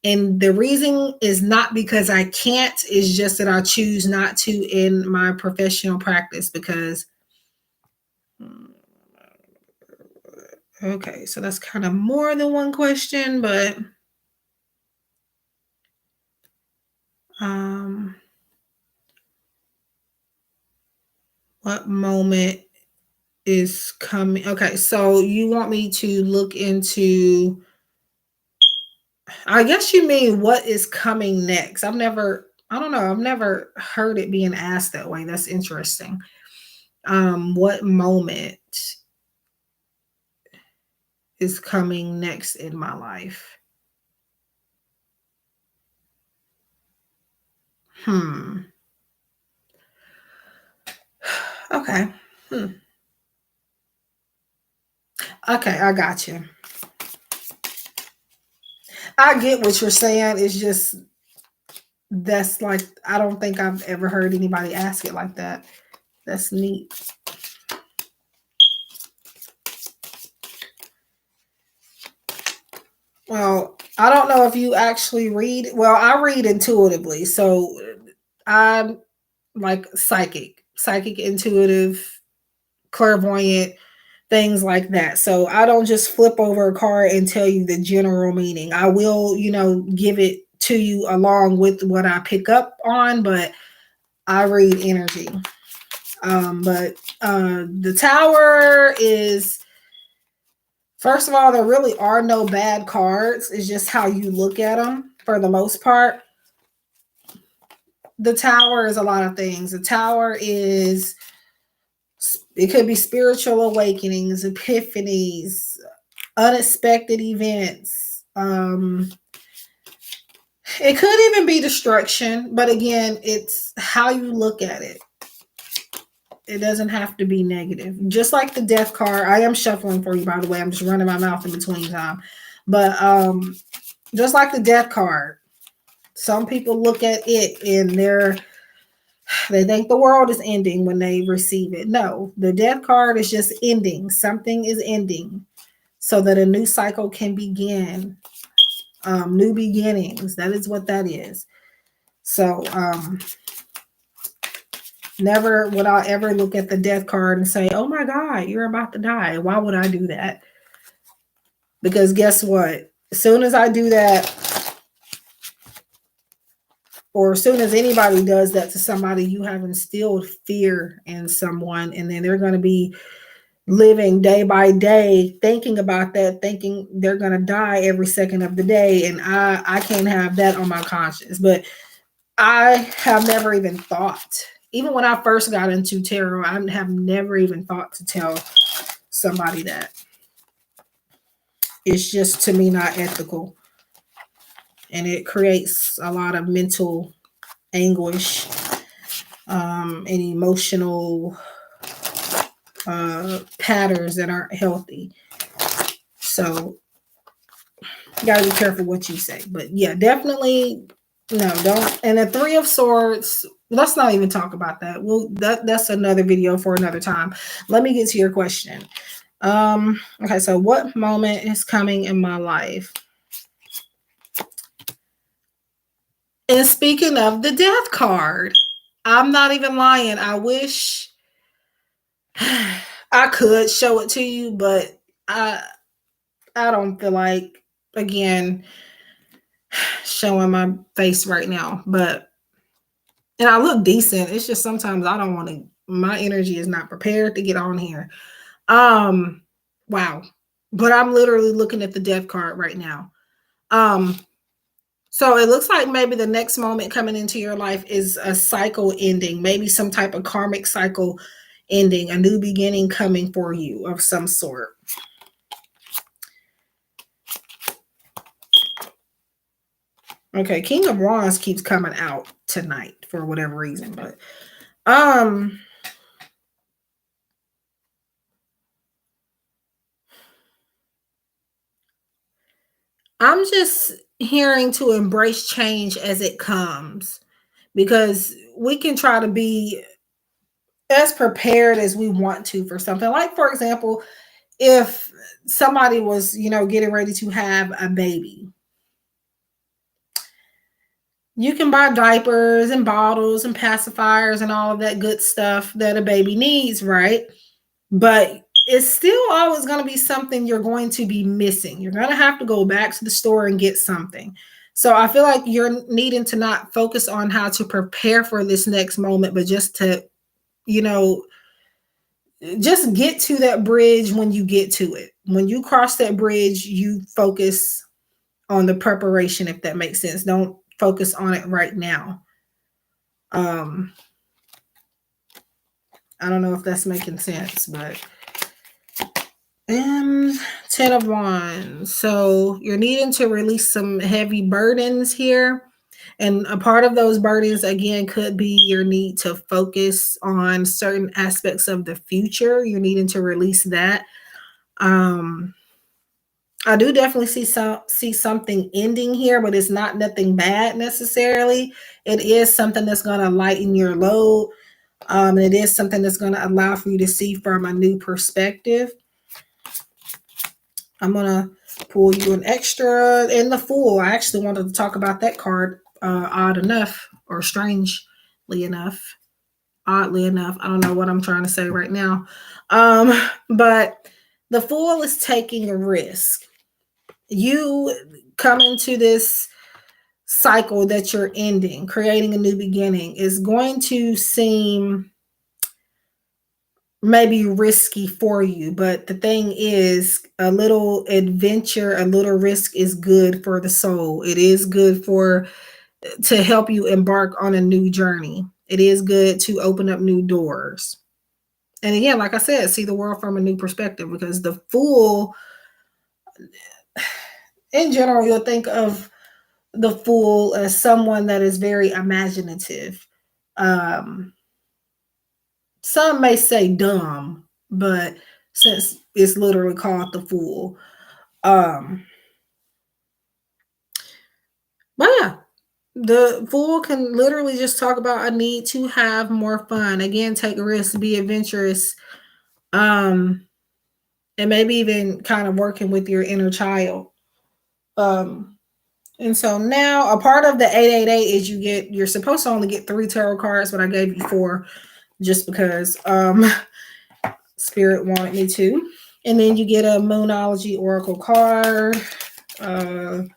And the reason is not because I can't, it's just that I choose not to in my professional practice, because okay, so that's kind of more than one question, but what moment is coming? Okay, so you want me to look into, I guess you mean what is coming next. I don't know, I've never heard it being asked that way. That's interesting. What moment is coming next in my life? Okay. Okay, I got you. I get what you're saying. It's just, that's like, I don't think I've ever heard anybody ask it like that. That's neat. Well, I don't know if you actually read. Well, I read intuitively. So I'm like psychic, intuitive, clairvoyant, things like that. So I don't just flip over a card and tell you the general meaning. I will, give it to you along with what I pick up on, but I read energy. But the Tower is, first of all, there really are no bad cards. It's just how you look at them for the most part. The Tower is a lot of things. The Tower is, it could be spiritual awakenings, epiphanies, unexpected events. It could even be destruction, but again, it's how you look at it. It doesn't have to be negative. Just like the Death card. I am shuffling for you, by the way. I'm just running my mouth in between time. But just like the Death card, some people look at it and they think the world is ending when they receive it. No, the Death card is just ending. Something is ending so that a new cycle can begin. New beginnings. That is what that is. So never would I ever look at the Death card and say, oh my God, you're about to die. Why would I do that? Because guess what? As soon as I do that, or as soon as anybody does that to somebody, you have instilled fear in someone, and then they're going to be living day by day thinking about that, thinking they're going to die every second of the day. And I can't have that on my conscience. But I have never even thought, even when I first got into tarot, I have never even thought to tell somebody that. It's just, to me, not ethical. And it creates a lot of mental anguish and emotional patterns that aren't healthy. So you gotta be careful what you say. But yeah, definitely no, don't. And the Three of Swords, let's not even talk about that. Well, that's another video for another time. Let me get to your question. Okay, so what moment is coming in my life? And speaking of the Death card, I'm not even lying. I wish I could show it to you, but I don't feel like, again, showing my face right now. But, and I look decent. It's just sometimes I don't want to, my energy is not prepared to get on here. Wow. But I'm literally looking at the Death card right now. So it looks like maybe the next moment coming into your life is a cycle ending, maybe some type of karmic cycle ending, a new beginning coming for you of some sort. Okay, King of Wands keeps coming out tonight for whatever reason, but I'm just hearing to embrace change as it comes, because we can try to be as prepared as we want to for something. Like, for example, if somebody was, getting ready to have a baby, you can buy diapers and bottles and pacifiers and all of that good stuff that a baby needs, right? But it's still always going to be something you're going to be missing. You're going to have to go back to the store and get something. So I feel like you're needing to not focus on how to prepare for this next moment, but just to, just get to that bridge when you get to it. When you cross that bridge, you focus on the preparation, if that makes sense. Don't focus on it right now. I don't know if that's making sense, but 10 of Wands. So you're needing to release some heavy burdens here. And a part of those burdens, again, could be your need to focus on certain aspects of the future. You're needing to release that. I do definitely see something ending here, but it's not nothing bad necessarily. It is something that's going to lighten your load. It is something that's going to allow for you to see from a new perspective. I'm going to pull you an extra in the Fool. I actually wanted to talk about that card, oddly enough. I don't know what I'm trying to say right now. But the Fool is taking a risk. You come into this cycle that you're ending, creating a new beginning, is going to seem maybe risky for you. But the thing is, a little adventure, a little risk is good for the soul. It is good to help you embark on a new journey. It is good to open up new doors. And again, like I said, see the world from a new perspective, because the Fool, in general, you'll think of the Fool as someone that is very imaginative. Some may say dumb, but since it's literally called the Fool. But yeah, the Fool can literally just talk about a need to have more fun. Again, take risks, be adventurous, and maybe even kind of working with your inner child. And so now a part of the 888 is you're supposed to only get 3 tarot cards, but I gave you 4 just because Spirit wanted me to. And then you get a Moonology Oracle card to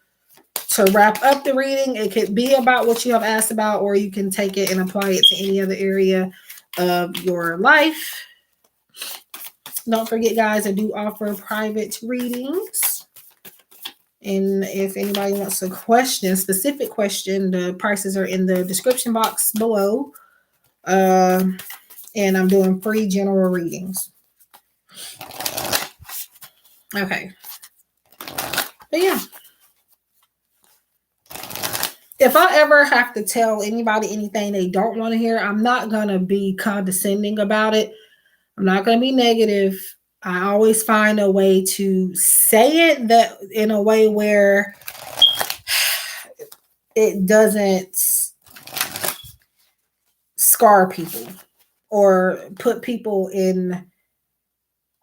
wrap up the reading. It could be about what you have asked about, or you can take it and apply it to any other area of your life. Don't forget, guys, I do offer private readings. And if anybody wants a specific question, the prices are in the description box below. And I'm doing free general readings. Okay. But yeah. If I ever have to tell anybody anything they don't want to hear, I'm not going to be condescending about it. I'm not going to be negative. I always find a way to say it that in a way where it doesn't scar people or put people in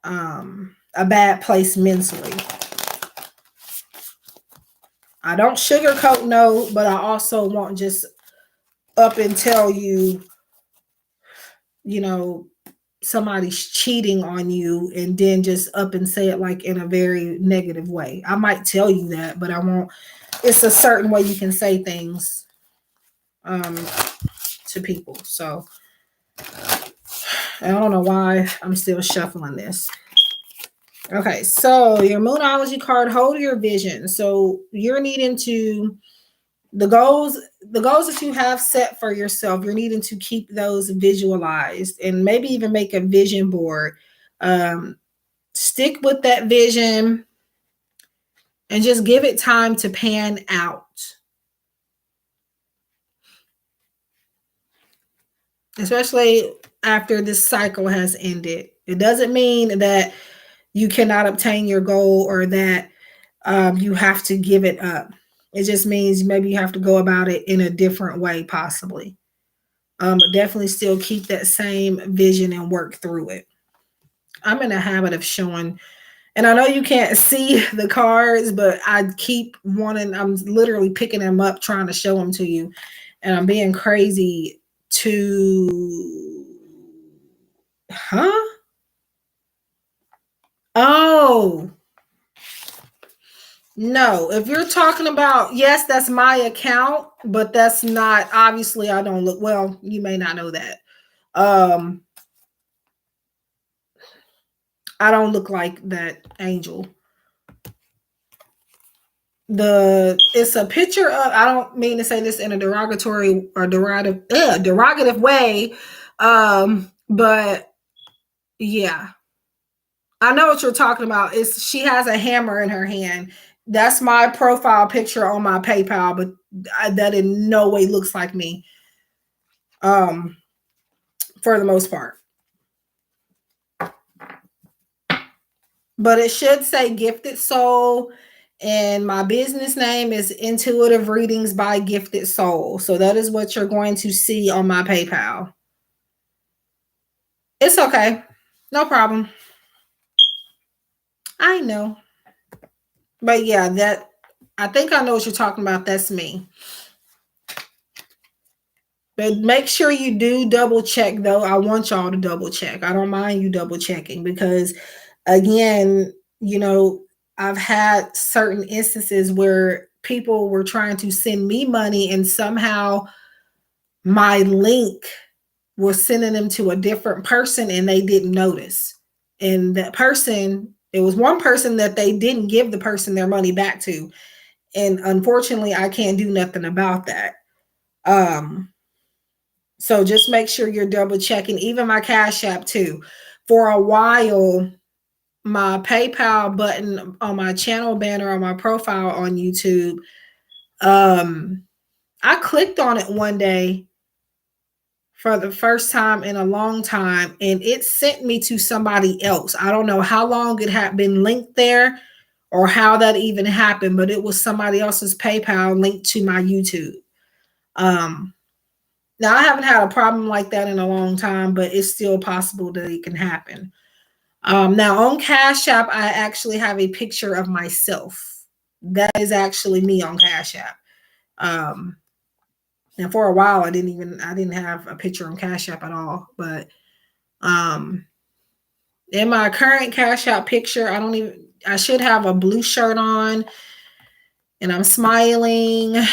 a bad place mentally. I don't sugarcoat no, but I also won't just up and tell you, somebody's cheating on you and then just up and say it like in a very negative way. I might tell you that, but I won't. It's a certain way you can say things to people. So I don't know why I'm still shuffling this. Okay, so your Moonology card, hold your vision. So you're needing to the goals that you have set for yourself, you're needing to keep those visualized and maybe even make a vision board. Stick with that vision and just give it time to pan out. Especially after this cycle has ended. It doesn't mean that you cannot obtain your goal or that you have to give it up. It just means maybe you have to go about it in a different way, possibly. But definitely still keep that same vision and work through it. I'm in a habit of showing, and I know you can't see the cards, but I keep wanting, I'm literally picking them up, trying to show them to you. And I'm being crazy to, Oh, no. If you're talking about, yes, that's my account, but that's not, obviously I don't look, well, you may not know that. I don't look like that angel. It's a picture of, I don't mean to say this in a derogatory or derogative way. But yeah, I know what you're talking about. She has a hammer in her hand. That's my profile picture on my PayPal, but that in no way looks like me. For the most part. But it should say Gifted Soul, and my business name is Intuitive Readings by Gifted Soul. So that is what you're going to see on my PayPal. It's okay. No problem. I know. But yeah, I think I know what you're talking about. That's me. But make sure you do double check, though. I want y'all to double check. I don't mind you double checking because, again, I've had certain instances where people were trying to send me money and somehow my link was sending them to a different person and they didn't notice. And that person, it was one person that they didn't give the person their money back to. And unfortunately, I can't do nothing about that. So just make sure you're double checking, even my Cash App too. For a while, my PayPal button on my channel banner on my profile on YouTube, I clicked on it one day for the first time in a long time, and it sent me to somebody else. I don't know how long it had been linked there or how that even happened, but it was somebody else's PayPal linked to my YouTube. Now I haven't had a problem like that in a long time, but it's still possible that it can happen. Now on Cash App, I actually have a picture of myself. That is actually me on Cash App. And for a while, I didn't have a picture on Cash App at all. But in my current Cash App picture, I should have a blue shirt on, and I'm smiling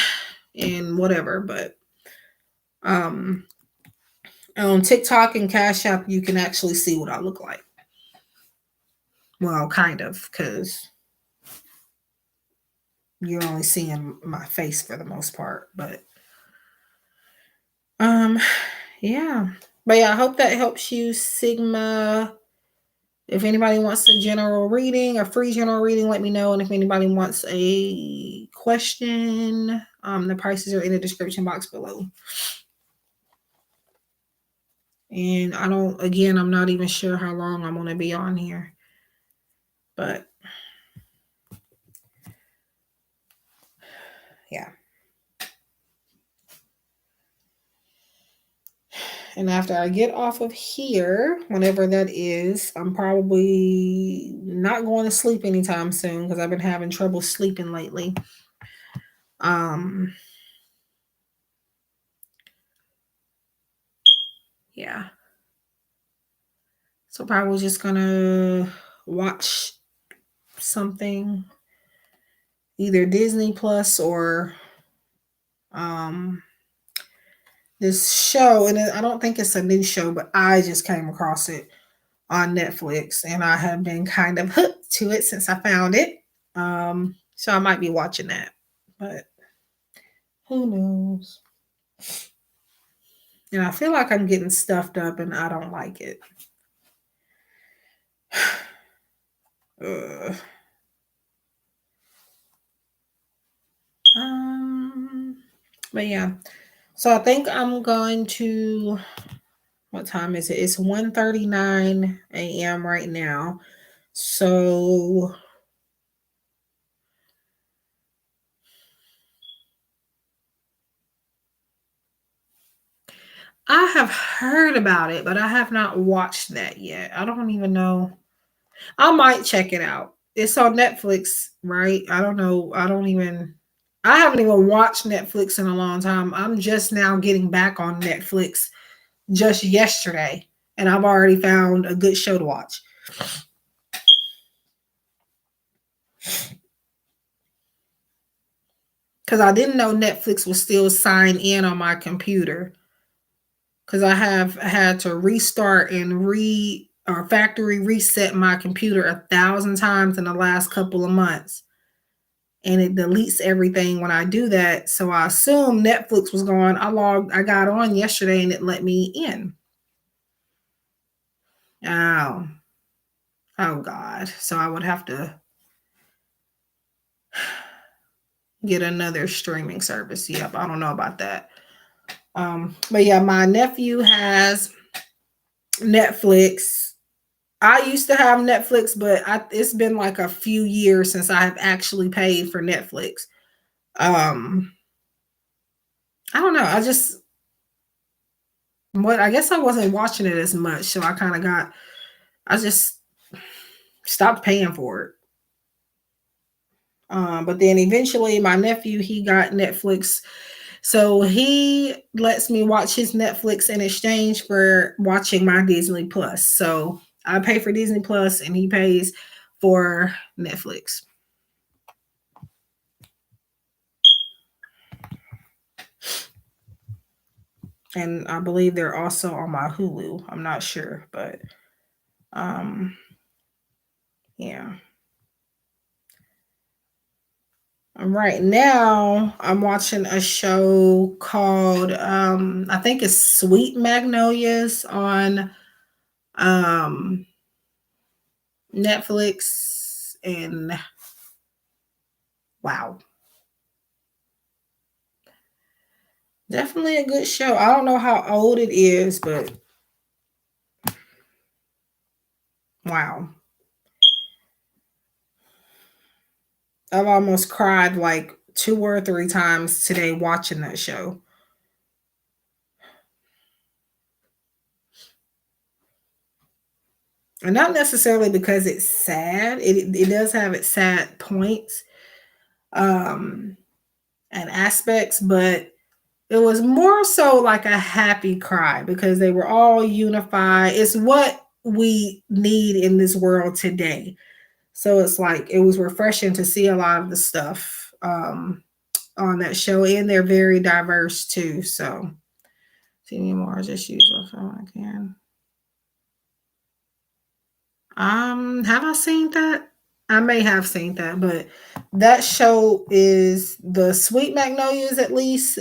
and whatever. But on TikTok and Cash App, you can actually see what I look like. Well, kind of, because you're only seeing my face for the most part. But yeah. But yeah, I hope that helps you, Sigma. If anybody wants a general reading, a free general reading, let me know. And if anybody wants a question, the prices are in the description box below. And I'm not even sure how long I'm going to be on here. But yeah. And after I get off of here, whenever that is, I'm probably not going to sleep anytime soon because I've been having trouble sleeping lately. Yeah. So probably just gonna watch something, either Disney Plus or this show, and I don't think it's a new show, but I just came across it on Netflix, and I have been kind of hooked to it since I found it. So I might be watching that, but who knows? And I feel like I'm getting stuffed up, and I don't like it. But yeah. So I think I'm going to, what time is it? It's 1:39 a.m. right now. So I have heard about it, but I have not watched that yet. I don't even know. I might check it out. It's on Netflix, right? I don't know. I haven't even watched Netflix in a long time. I'm just now getting back on Netflix just yesterday, and I've already found a good show to watch. Because I didn't know Netflix was still signed in on my computer. Because I have had to restart and factory reset my computer 1,000 times in the last couple of months. And it deletes everything when I do that. So I assumed Netflix was gone. I got on yesterday and it let me in. Oh God. So I would have to get another streaming service. Yep, I don't know about that. But yeah, my nephew has Netflix. I used to have Netflix, but it's been like a few years since I have actually paid for Netflix. I don't know. I guess I wasn't watching it as much, so I just stopped paying for it. But then eventually my nephew, he got Netflix. So he lets me watch his Netflix in exchange for watching my Disney Plus. So I pay for Disney Plus and he pays for Netflix. And I believe they're also on my Hulu. I'm not sure, but um yeah. Right now, I'm watching a show called I think it's Sweet Magnolias on um Netflix, and wow, definitely a good show. I don't know how old it is, but wow. I've almost cried like 2 or 3 times today watching that show. And not necessarily because it's sad. It does have its sad points um and aspects, but it was more so like a happy cry because they were all unified. It's what we need in this world today. So it's like it was refreshing to see a lot of the stuff on that show, and they're very diverse too. So see me more, just use my phone again. Have I seen that? I may have seen that, but that show is the Sweet Magnolias, at least.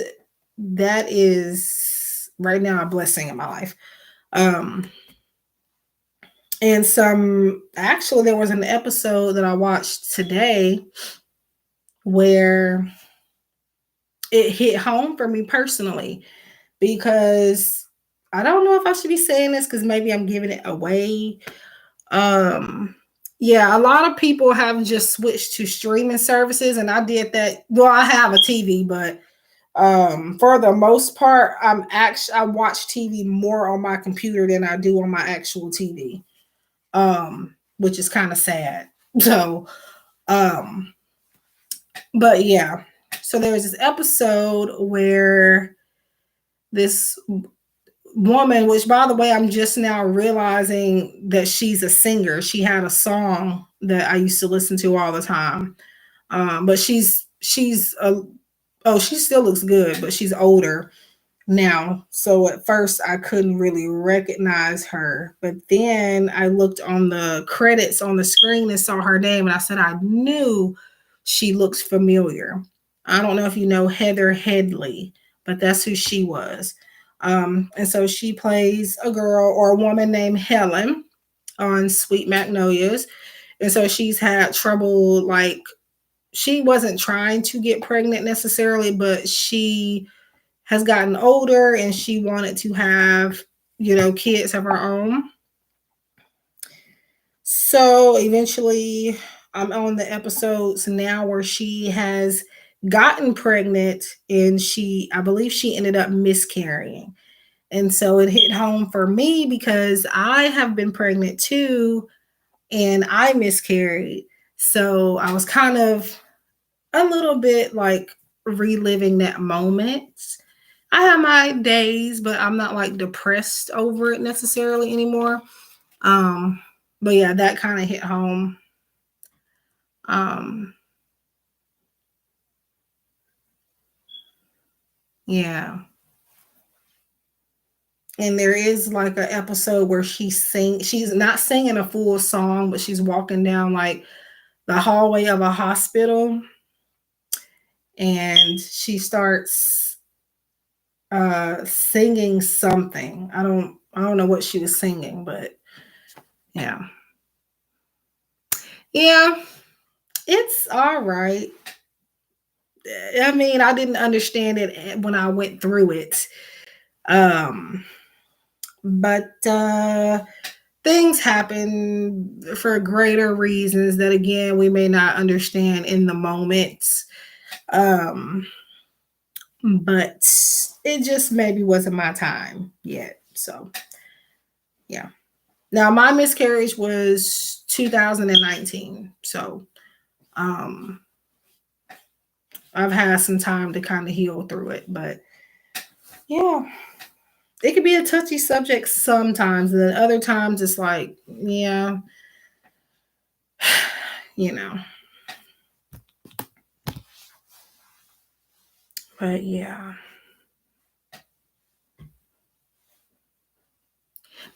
That is right now a blessing in my life. Um, and some actually, there was an episode that I watched today where it hit home for me personally because I don't know if I should be saying this because maybe I'm giving it away. Um, yeah, a lot of people have just switched to streaming services, and I did that. Well, I have a TV, but for the most part, I watch TV more on my computer than I do on my actual TV. Which is kind of sad. So, um, but yeah. So there was this episode where this woman, which by the way, I'm just now realizing that she's a singer. She had a song that I used to listen to all the time. But she's a oh, she still looks good, but she's older now. So at first I couldn't really recognize her. But then I looked on the credits on the screen and saw her name, and I said I knew she looks familiar. I don't know if you know Heather Headley, but that's who she was. And so she plays a girl or a woman named Helen on Sweet Magnolias. And so she's had trouble, like, she wasn't trying to get pregnant necessarily, but she has gotten older and she wanted to have, kids of her own. So eventually, I'm on the episodes now where she has gotten pregnant, and I believe she ended up miscarrying. And so it hit home for me because I have been pregnant too, and I miscarried. So I was kind of a little bit like reliving that moment. I have my days, but I'm not like depressed over it necessarily anymore. Um, but yeah, that kind of hit home. Um, yeah. And there is like an episode where she's not singing a full song, but she's walking down like the hallway of a hospital, and she starts singing something. I don't know what she was singing, but yeah. Yeah, it's all right. I mean, I didn't understand it when I went through it. Um, but things happen for greater reasons that, again, we may not understand in the moment. Um, but it just maybe wasn't my time yet. So, yeah. Now, my miscarriage was 2019. So, um, I've had some time to kind of heal through it. But yeah, it could be a touchy subject sometimes, and then other times it's like, yeah, you know. But yeah.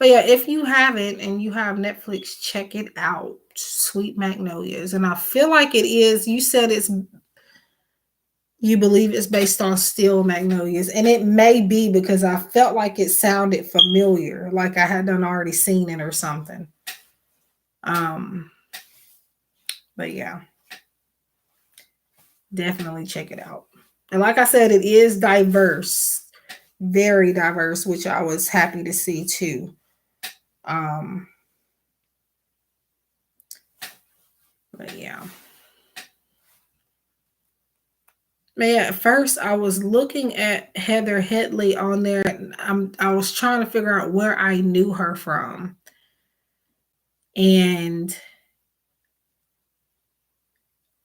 But yeah, if you haven't and you have Netflix, check it out. Sweet Magnolias. And I feel like it is, you said you believe it's based on Steel Magnolias. And it may be because I felt like it sounded familiar, like I had done already seen it or something. But yeah, definitely check it out. And like I said, it is diverse, very diverse, which I was happy to see too. But yeah. Man, at first I was looking at Heather Headley on there. I was trying to figure out where I knew her from. And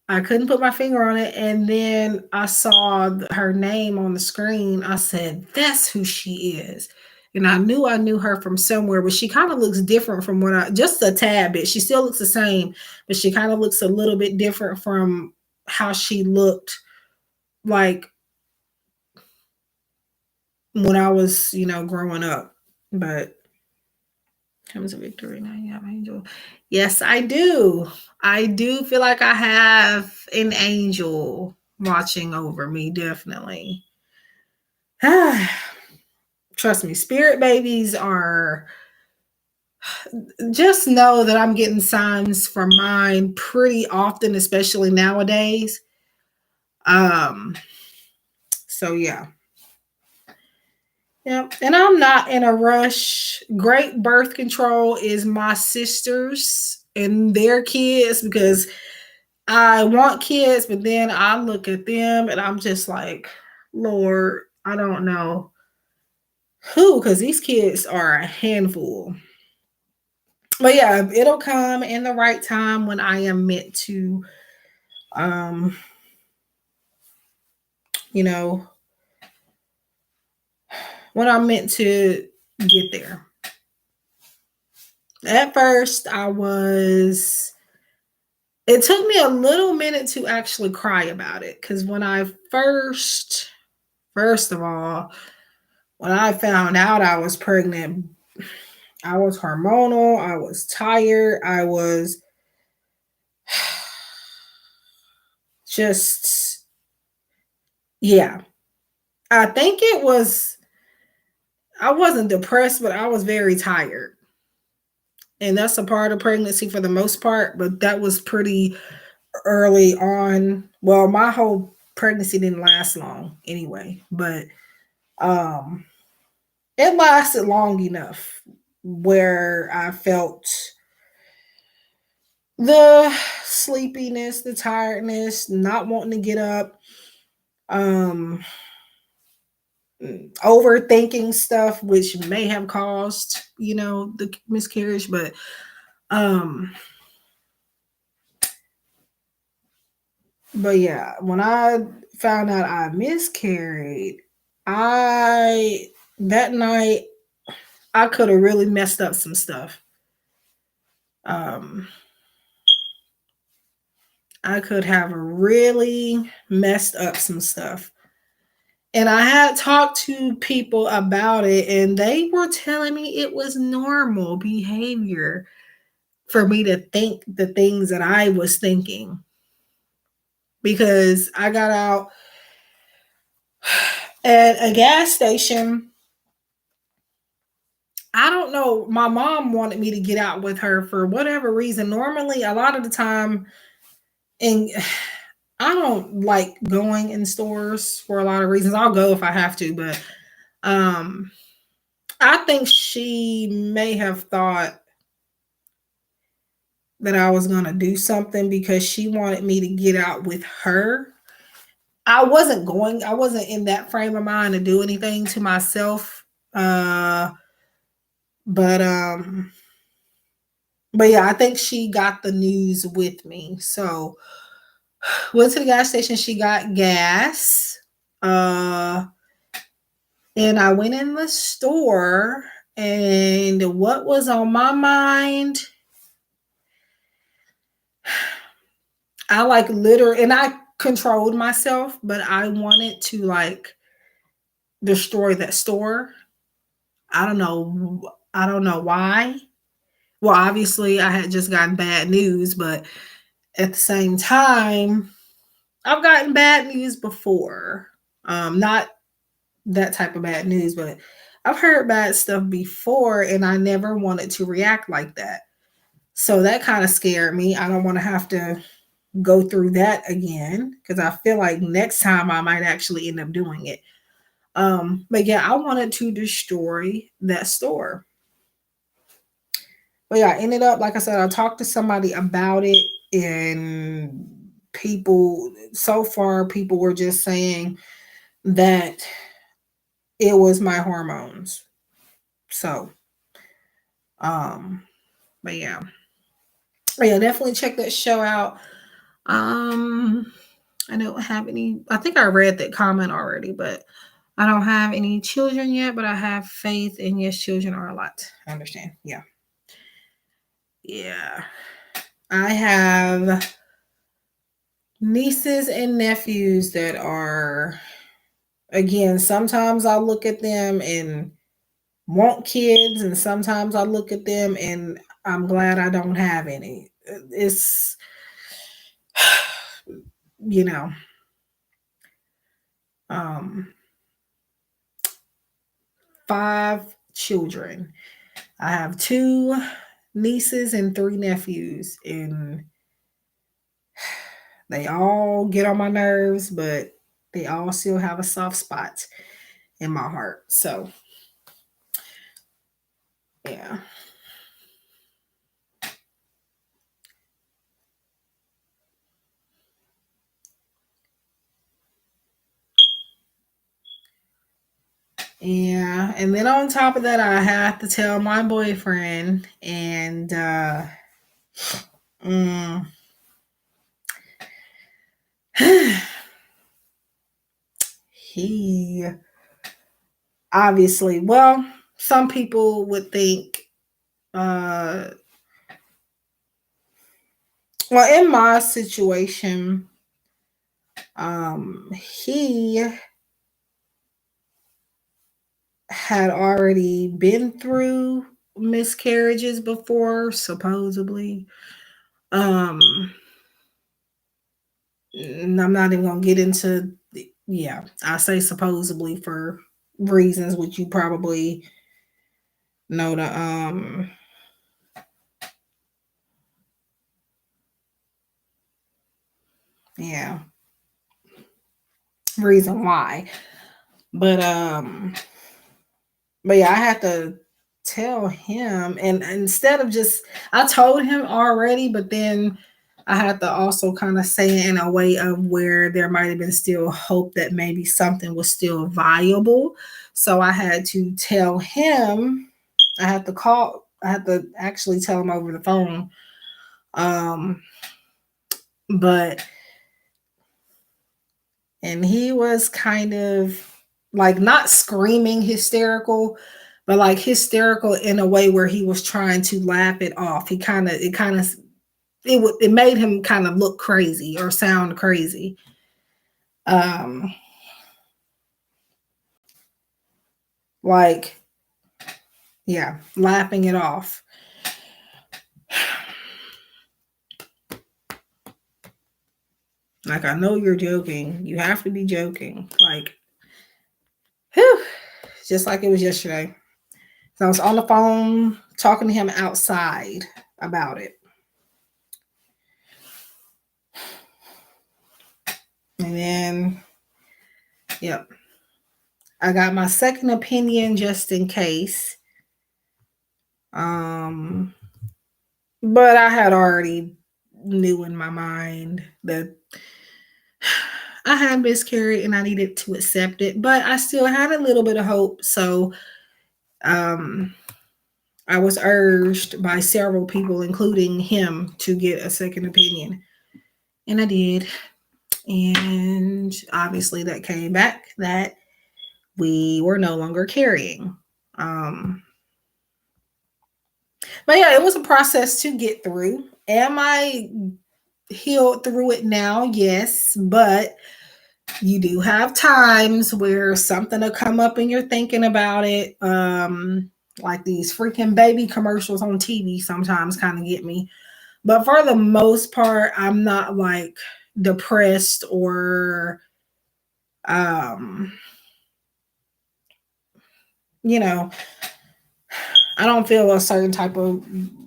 I couldn't put my finger on it. And then I saw her name on the screen. I said, that's who she is. And I knew her from somewhere, but she kind of looks different from just a tad bit. She still looks the same, but she kind of looks a little bit different from how she looked like when I was, growing up. But comes a victory now. You have an angel. Yes, I do. I do feel like I have an angel watching over me, definitely. Trust me, spirit babies are, just know that I'm getting signs from mine pretty often, especially nowadays. So yeah. Yep. And I'm not in a rush. Great birth control is my sisters and their kids, because I want kids, but then I look at them and I'm just like, Lord, I don't know who, because these kids are a handful. But yeah, it'll come in the right time when I am meant to, you know, when I'm meant to get there. At first, it took me a little minute to actually cry about it, because when I first of all, when I found out I was pregnant, I was hormonal, I was tired, I was just, yeah. I think I wasn't depressed, but I was very tired. And that's a part of pregnancy for the most part, but that was pretty early on. Well, my whole pregnancy didn't last long anyway, but it lasted long enough where I felt the sleepiness, the tiredness, not wanting to get up, overthinking stuff, which may have caused, the miscarriage. But yeah, when I found out I miscarried, that night I could have really messed up some stuff. I could have really messed up some stuff. And I had talked to people about it, and they were telling me it was normal behavior for me to think the things that I was thinking. Because I got out at a gas station. I don't know. My mom wanted me to get out with her for whatever reason. Normally, a lot of the time, and I don't like going in stores for a lot of reasons. I'll go if I have to, but I think she may have thought that I was going to do something because she wanted me to get out with her. I wasn't in that frame of mind to do anything to myself. But yeah, I think she got the news with me. So went to the gas station, she got gas. And I went in the store, and what was on my mind, I literally, and I controlled myself, but I wanted to destroy that store. I don't know. I don't know why. Well, obviously, I had just gotten bad news, but at the same time, I've gotten bad news before. Not that type of bad news, but I've heard bad stuff before, and I never wanted to react like that. So that kind of scared me. I don't want to have to go through that again because I feel like next time I might actually end up doing it. But yeah, I wanted to destroy that store. But yeah, I ended up, like I said, I talked to somebody about it, and so far, people were just saying that it was my hormones. So, um, but yeah. But yeah, definitely check that show out. Um, I don't have any, I think I read that comment already, but I don't have any children yet, but I have faith, and yes, children are a lot. I understand. Yeah. Yeah. I have nieces and nephews that are, again, sometimes I look at them and want kids, and sometimes I look at them and I'm glad I don't have any. It's, you know, um, 5 children. I have 2 nieces and 3 nephews, and they all get on my nerves, but they all still have a soft spot in my heart. So, yeah. Yeah. And then on top of that, I have to tell my boyfriend, and mm, he obviously, well, some people would think, uh, well, in my situation, he had already been through miscarriages before, supposedly. Um, and I'm not even gonna get into yeah, I say supposedly for reasons which you probably know the yeah, reason why. But but yeah, I had to tell him, and instead of just, I told him already, but then I had to also kind of say it in a way of where there might have been still hope that maybe something was still viable. So I had to tell him, I had to actually tell him over the phone. Um, but and he was kind of like not screaming hysterical, but like hysterical in a way where he was trying to laugh it off. It made him kind of look crazy or sound crazy. Um, like, yeah, laughing it off. Like, I know you're joking. You have to be joking. Like, whew, just like it was yesterday. So I was on the phone talking to him outside about it. And then, yep, I got my second opinion just in case. But I had already knew in my mind that I had miscarried and I needed to accept it, but I still had a little bit of hope. So um, I was urged by several people, including him, to get a second opinion. And I did. And obviously that came back that we were no longer carrying. But yeah, it was a process to get through. Am I healed through it now? Yes, but you do have times where something will come up and you're thinking about it. Like these freaking baby commercials on TV sometimes kind of get me. But for the most part, I'm not like depressed or um you know, I don't feel a certain type of,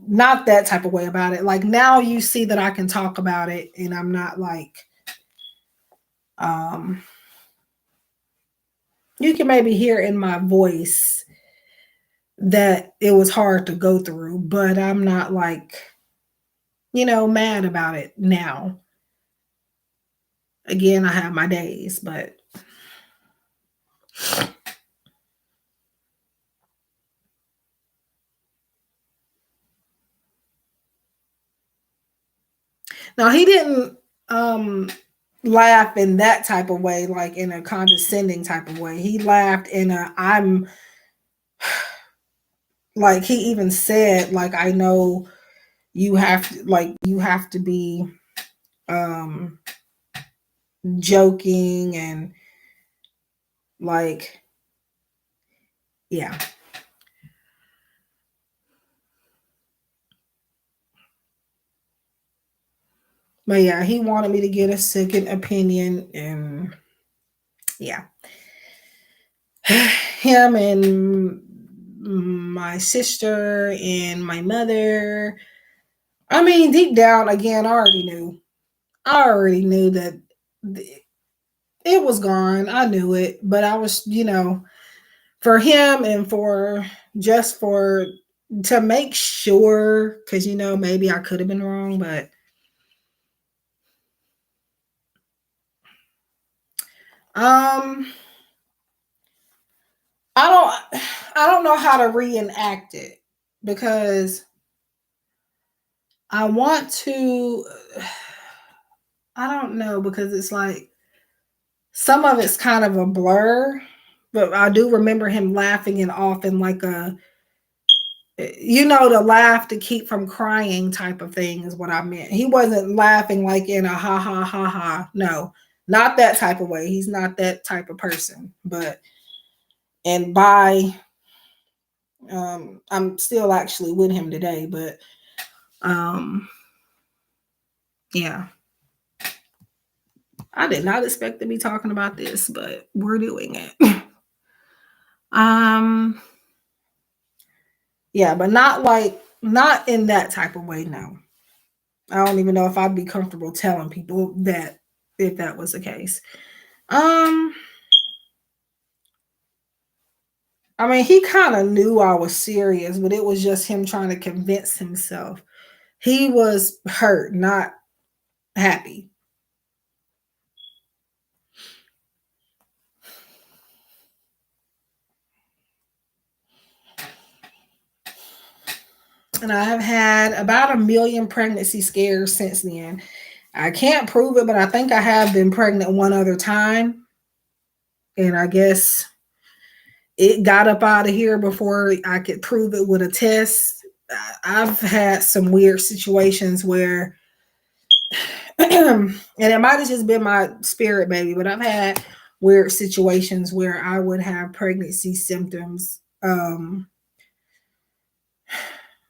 not that type of way about it. Like now you see that I can talk about it and I'm not like um you can maybe hear in my voice that it was hard to go through, but I'm not like, mad about it now. Again, I have my days, but no, he didn't laugh in that type of way, like in a condescending type of way. He laughed in a I'm like he even said, like, I know you have to be um joking and like yeah. But yeah, he wanted me to get a second opinion and yeah. Him and my sister and my mother. I mean, deep down, again, I already knew. I already knew that it was gone. I knew it, but I was, for him and for just for to make sure, because maybe I could have been wrong, but um, I don't know how to reenact it because I want to. I don't know because it's like some of it's kind of a blur, but I do remember him laughing and off in like the laugh to keep from crying type of thing is what I meant. He wasn't laughing like in a ha ha ha ha. No, not that type of way. He's not that type of person. But and by I'm still actually with him today, but um yeah. I did not expect to be talking about this, but we're doing it. um yeah, but not in that type of way, no. I don't even know if I'd be comfortable telling people that if that was the case. Um, I mean, he kind of knew I was serious, but it was just him trying to convince himself. He was hurt, not happy. And I have had about 1 million pregnancy scares since then. I can't prove it, but I think I have been pregnant one other time. And I guess it got up out of here before I could prove it with a test. I've had some weird situations where, and it might have just been my spirit baby, but I've had weird situations where I would have pregnancy symptoms.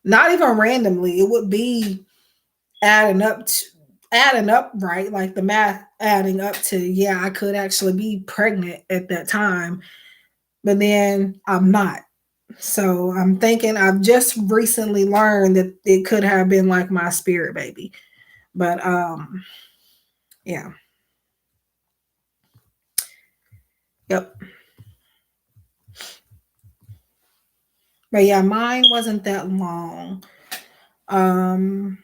Not even randomly, it would be adding up to adding up right, like the math adding up to, yeah, I could actually be pregnant at that time, but then I'm not. So I'm thinking I've just recently learned that it could have been like my spirit baby. But yeah. Yep. But yeah, mine wasn't that long. Um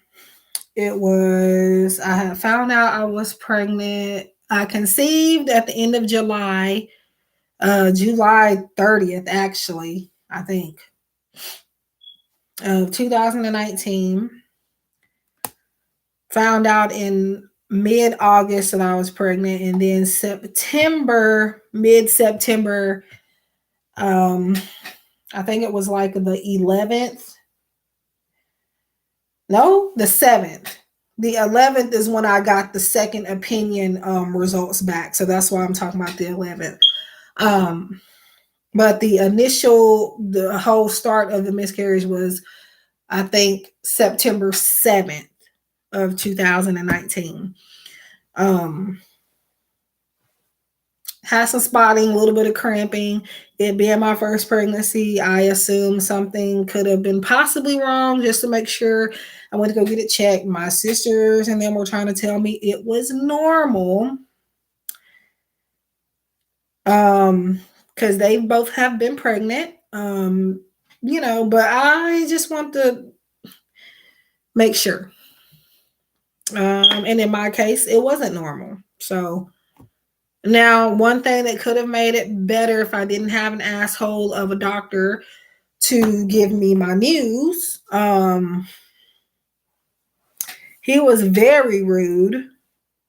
it was I had found out I was pregnant. I conceived at the end of July, July 30th actually, I think, of 2019. Found out in mid-August that I was pregnant, and then mid-September, I think it was like the 11th. No, the 7th. The 11th is when I got the second opinion results back. So that's why I'm talking about the 11th. Um, But the whole start of the miscarriage was, I think, September 7th of 2019. Had some spotting, a little bit of cramping. It being my first pregnancy, I assumed something could have been possibly wrong. Just to make sure, I went to go get it checked. My sisters and them were trying to tell me it was normal. Because they both have been pregnant. But I just want to make sure. And in my case, it wasn't normal. So now, one thing that could have made it better if I didn't have an asshole of a doctor to give me my news. He was very rude,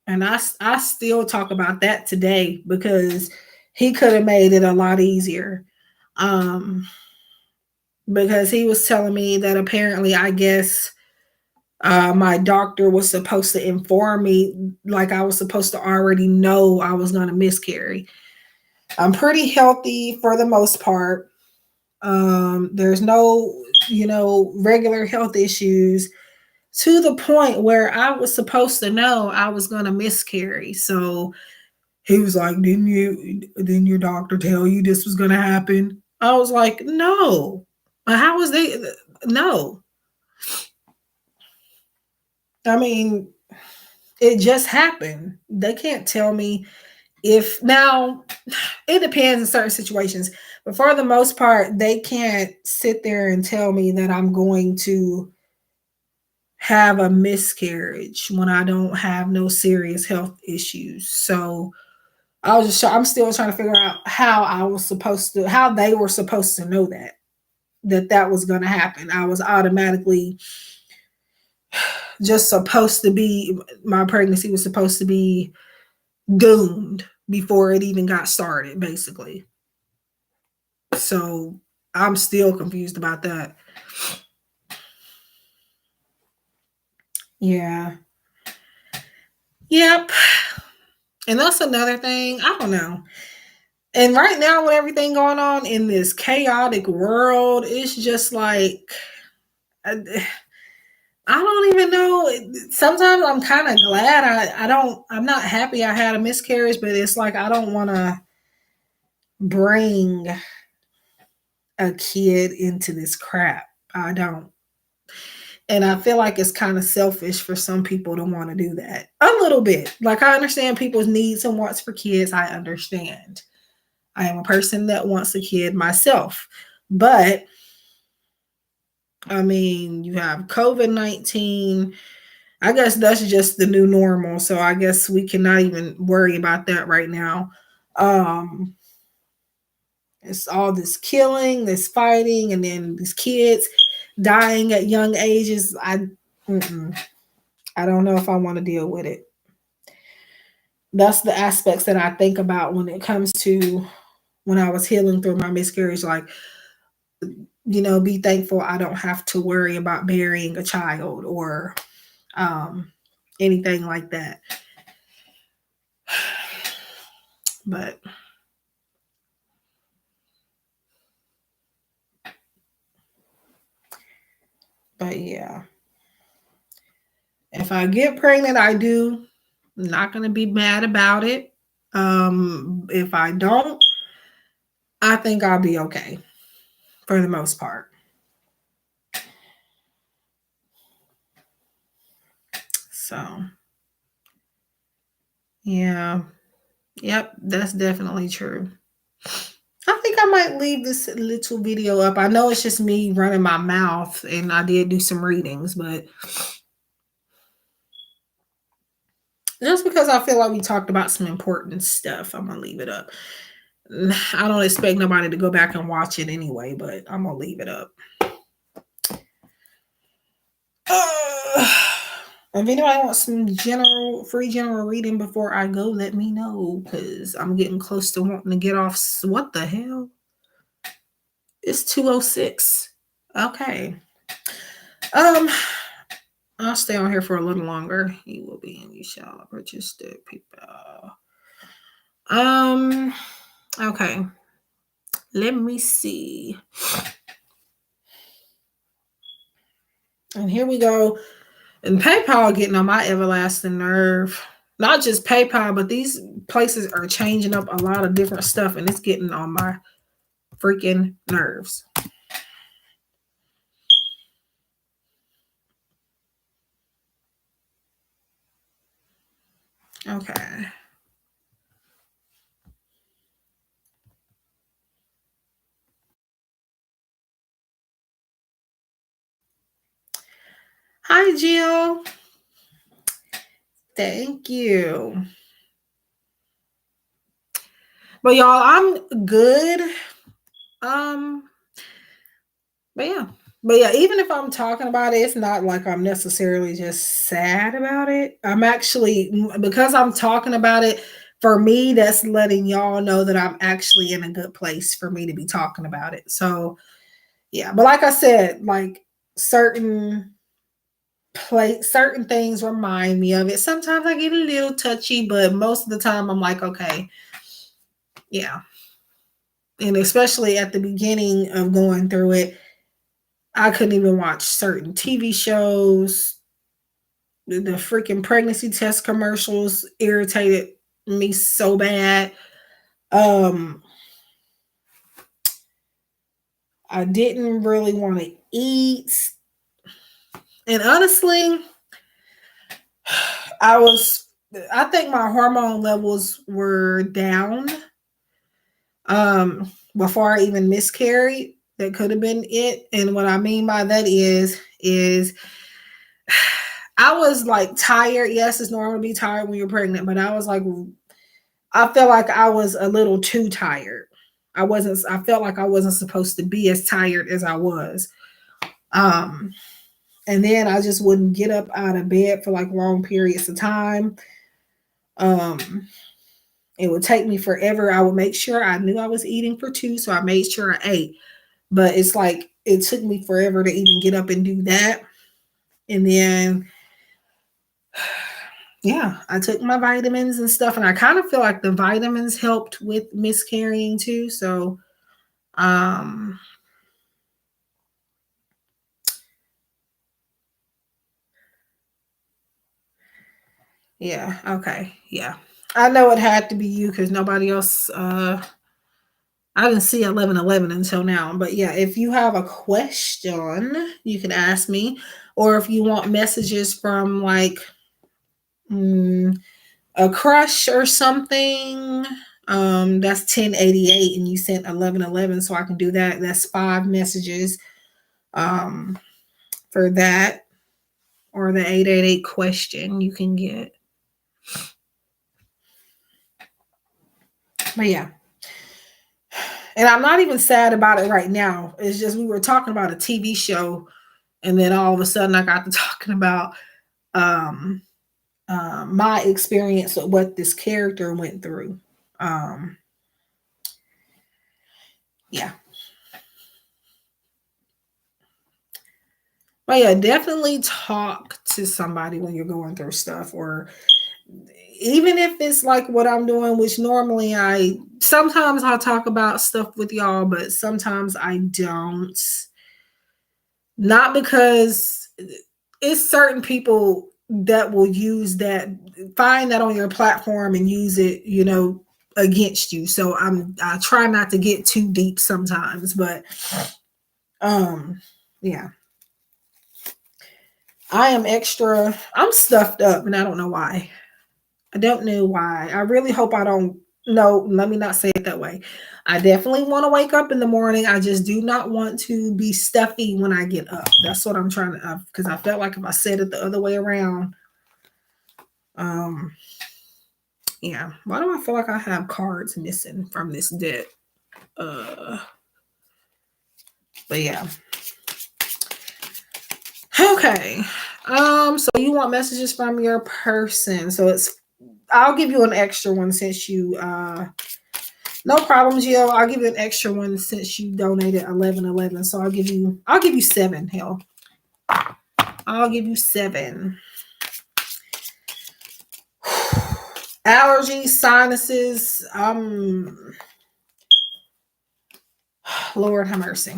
and I still talk about that today because he could have made it a lot easier. Because he was telling me that apparently, I guess, my doctor was supposed to inform me, like I was supposed to already know I was going to miscarry. I'm pretty healthy for the most part. There's no, regular health issues, to the point where I was supposed to know I was going to miscarry. So he was like, didn't your doctor tell you this was going to happen? I was like, no. How was they? No. I mean, it just happened. They can't tell me if now it depends in certain situations, but for the most part, they can't sit there and tell me that I'm going to have a miscarriage when I don't have no serious health issues. So I'm still trying to figure out how they were supposed to know that was going to happen. I was automatically just supposed to be, my pregnancy was supposed to be doomed before it even got started, basically. So I'm still confused about that. Yeah. Yep. And that's another thing. I don't know. And right now, with everything going on in this chaotic world, it's just like, I don't even know. Sometimes I'm kind of glad I'm not happy I had a miscarriage, but it's like I don't want to bring a kid into this crap. I don't. And I feel like it's kind of selfish for some people to want to do that. A little bit. Like, I understand people's needs and wants for kids. I understand. I am a person that wants a kid myself. But, I mean, you have COVID-19. I guess that's just the new normal. So I guess we cannot even worry about that right now. It's all this killing, this fighting, and then these kids dying at young ages. I don't know if I want to deal with it. That's the aspects that I think about when it comes to when I was healing through my miscarriage. Like, be thankful I don't have to worry about burying a child or anything like that. But yeah. If I get pregnant, I do. I'm not going to be mad about it. If I don't, I think I'll be okay for the most part. So, yeah. Yep, that's definitely true. I think I might leave this little video up. I know it's just me running my mouth, and I did do some readings, but just because I feel like we talked about some important stuff, I'm going to leave it up. I don't expect nobody to go back and watch it anyway, but I'm going to leave it up. If anybody wants some free general reading before I go, let me know, because I'm getting close to wanting to get off. What the hell? It's 2:06. Okay. I'll stay on here for a little longer. You will be and you shall purchase the people. Okay. Let me see. And here we go. And PayPal getting on my everlasting nerve. Not just PayPal, but these places are changing up a lot of different stuff, and it's getting on my freaking nerves. Okay. Hi, Jill. Thank you. But y'all, I'm good. Um, but yeah. But yeah, even if I'm talking about it, it's not like I'm necessarily just sad about it. I'm actually, because I'm talking about it, for me, that's letting y'all know that I'm actually in a good place for me to be talking about it. So yeah, but like I said, like certain certain things remind me of it. Sometimes I get a little touchy, but most of the time I'm like, okay, yeah. And especially at the beginning of going through it, I couldn't even watch certain TV shows. The freaking pregnancy test commercials irritated me so bad. Um, I didn't really want to eat. And honestly, I think my hormone levels were down before I even miscarried. That could have been it. And what I mean by that is I was like tired. Yes, it's normal to be tired when you're pregnant, but I was like, I felt like I was a little too tired. I felt like I wasn't supposed to be as tired as I was. Um, and then I just wouldn't get up out of bed for like long periods of time. Um, it would take me forever. I would make sure I knew I was eating for two, so I made sure I ate. But it's like it took me forever to even get up and do that. And then yeah, I took my vitamins and stuff, and I kind of feel like the vitamins helped with miscarrying too. So um yeah, okay. Yeah. I know it had to be you because nobody else I didn't see 1111 until now. But yeah, if you have a question, you can ask me. Or if you want messages from like a crush or something, that's 1088 and you sent 1111, so I can do that. That's 5 messages for that, or the 888 question you can get. But yeah. And I'm not even sad about it right now. It's just we were talking about a TV show, and then all of a sudden I got to talking about um my experience of what this character went through. Um, yeah. But yeah, definitely talk to somebody when you're going through stuff, or even if it's like what I'm doing, which normally sometimes I'll talk about stuff with y'all, but sometimes I don't. Not because it's certain people that will use that, find that on your platform and use it, against you. So I try not to get too deep sometimes, but yeah. I'm stuffed up and I don't know why. I don't know why. I really hope I don't. No, let me not say it that way. I definitely want to wake up in the morning. I just do not want to be stuffy when I get up. That's what I'm trying to, because I felt like if I said it the other way around, um, yeah. Why do I feel like I have cards missing from this deck? But yeah. Okay. So you want messages from your person. So I'll give you an extra one since you no problem, Gio. I'll give you an extra one since you donated 1111. So I'll give you 7. Hell, I'll give you 7. Allergies, sinuses. Lord have mercy.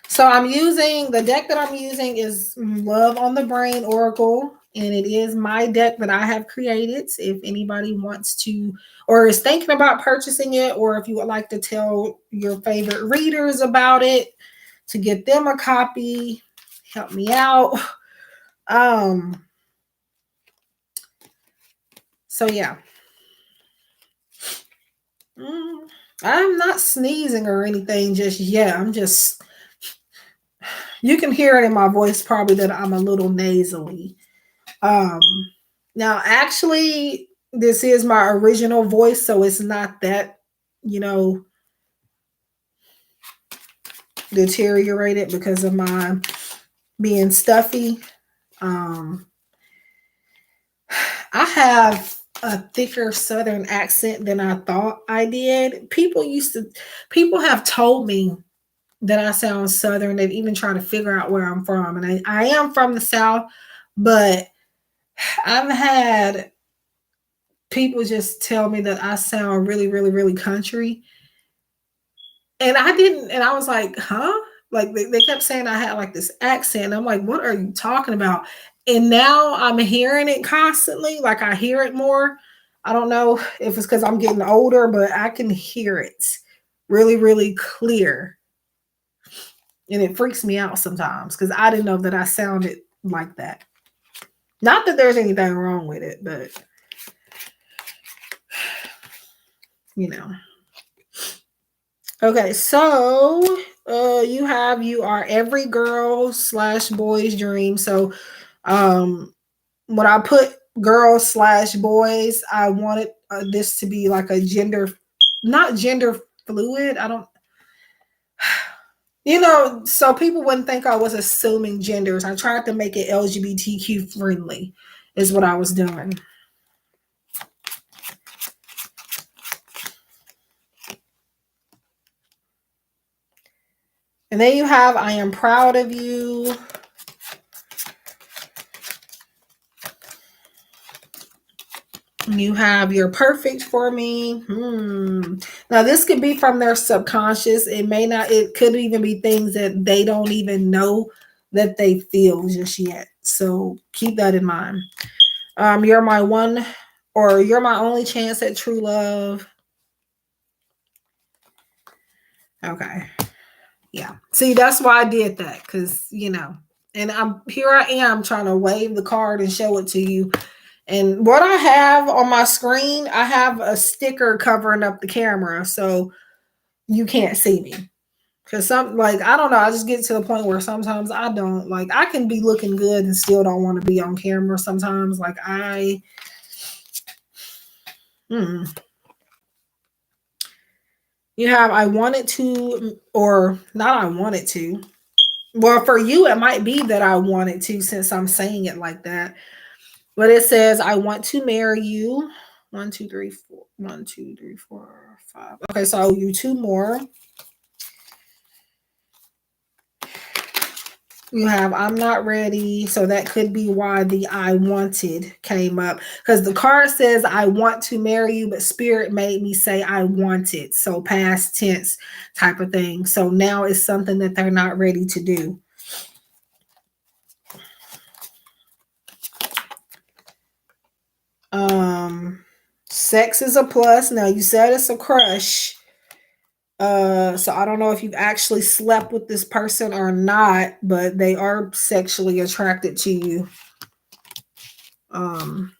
So I'm using, the deck that I'm using is Love on the Brain Oracle, and it is my deck that I have created. If anybody wants to, or is thinking about purchasing it, or if you would like to tell your favorite readers about it to get them a copy, help me out. So yeah. I'm not sneezing or anything just yet. I'm just, you can hear it in my voice probably that I'm a little nasally. Now actually this is my original voice, so it's not that, deteriorated because of my being stuffy. I have a thicker Southern accent than I thought I did. People have told me that I sound Southern. They've even tried to figure out where I'm from. And I am from the South, but I've had people just tell me that I sound really, really, really country. And I didn't, and I was like, huh? Like they kept saying I had like this accent. I'm like, what are you talking about? And now I'm hearing it constantly. Like I hear it more. I don't know if it's because I'm getting older, but I can hear it really, really clear. And it freaks me out sometimes because I didn't know that I sounded like that. Not that there's anything wrong with it, but Okay, so you are every girl / boy's dream. So when I put girls / boys, I wanted this to be like a not gender fluid. I don't, so people wouldn't think I was assuming genders. I tried to make it LGBTQ friendly is what I was doing. And then you have, I am proud of you. You have, you're perfect for me. Now this could be from their subconscious. It could even be things that they don't even know that they feel just yet. So keep that in mind. You're my one, or you're my only chance at true love. Okay. Yeah. See, that's why I did that. Because, and I am trying to wave the card and show it to you. And what I have on my screen, I have a sticker covering up the camera so you can't see me. Because I don't know, I just get to the point where sometimes I don't, I can be looking good and still don't want to be on camera sometimes. You have, I wanted to, or not I wanted to. Well, for you, it might be that I wanted to since I'm saying it like that. But it says, I want to marry you. 1, 2, 3, 4. 1, 2, 3, 4, 5. Okay, so I owe you 2 more. You have, I'm not ready. So that could be why the I wanted came up. Because the card says, I want to marry you, but spirit made me say I wanted. So past tense type of thing. So now it's something that they're not ready to do. Sex is a plus. Now you said it's a crush. So I don't know if you've actually slept with this person or not, but they are sexually attracted to you. 1,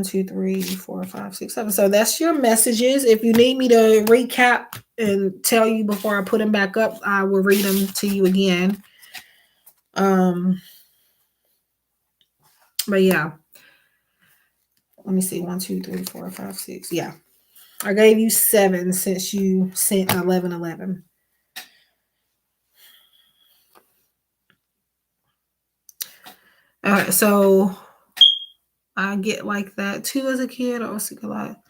2, 3, 4, 5, 6, 7. So that's your messages. If you need me to recap and tell you before I put them back up, I will read them to you again. But yeah. Let me see. 1, 2, 3, 4, 5, 6. Yeah. I gave you 7 since you sent 11, 11. All right, so I get like that too as a kid. I was sick a lot.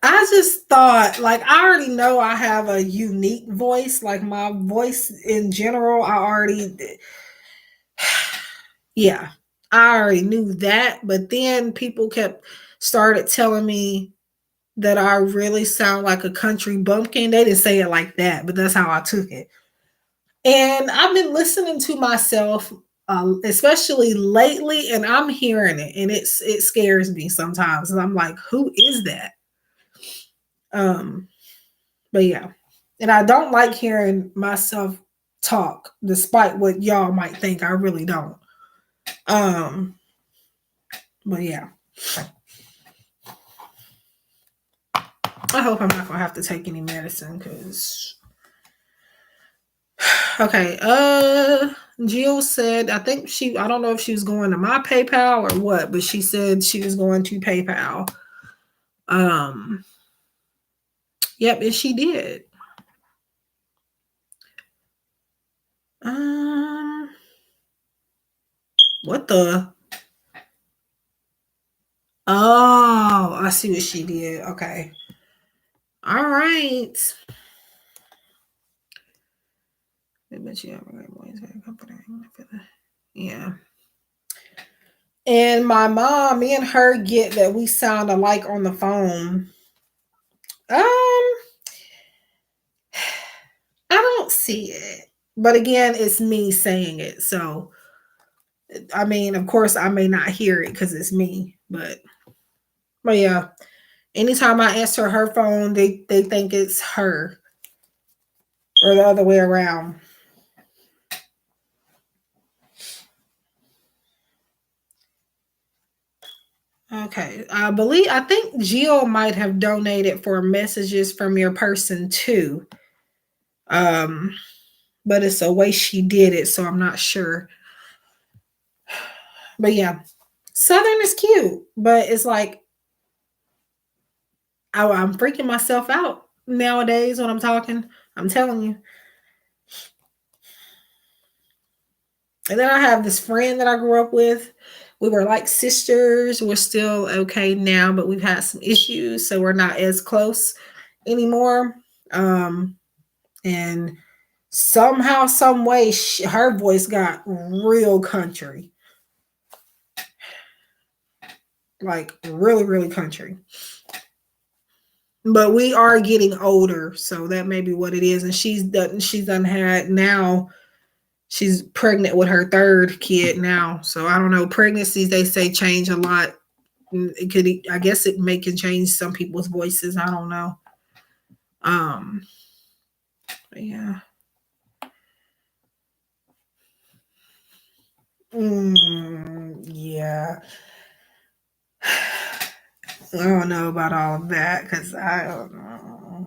I just thought, I already know I have a unique voice. My voice in general, yeah. I already knew that, but then people started telling me that I really sound like a country bumpkin. They didn't say it like that, but that's how I took it. And I've been listening to myself, especially lately, and I'm hearing it, and it scares me sometimes. And I'm like, who is that? But yeah, and I don't like hearing myself talk, despite what y'all might think. I really don't. Um, but yeah, I hope I'm not gonna have to take any medicine because. Okay. Jill said, I don't know if she was going to my PayPal or what, but she said she was going to PayPal. Yep, and she did. What the? Oh, I see what she did. Okay. All right. Yeah. And my mom, me and her get that we sound alike on the phone. I don't see it. But again, it's me saying it. So I mean, of course I may not hear it because it's me, but yeah. Anytime I answer her phone, they think it's her. Or the other way around. Okay. I think Jill might have donated for messages from your person too. But it's a way she did it, so I'm not sure. But yeah. Southern is cute, but it's like I'm freaking myself out nowadays when I'm talking. I'm telling you. And then I have this friend that I grew up with. We were like sisters. We're still okay now, but we've had some issues, so we're not as close anymore. And somehow, some way, her voice got real country, like really, really country. But we are getting older, so that may be what it is. And she's done had now. She's pregnant with her third kid now, so I don't know. Pregnancies, they say, change a lot. It could, I guess, it can change some people's voices. I don't know. Yeah. Yeah. I don't know about all of that because I don't know.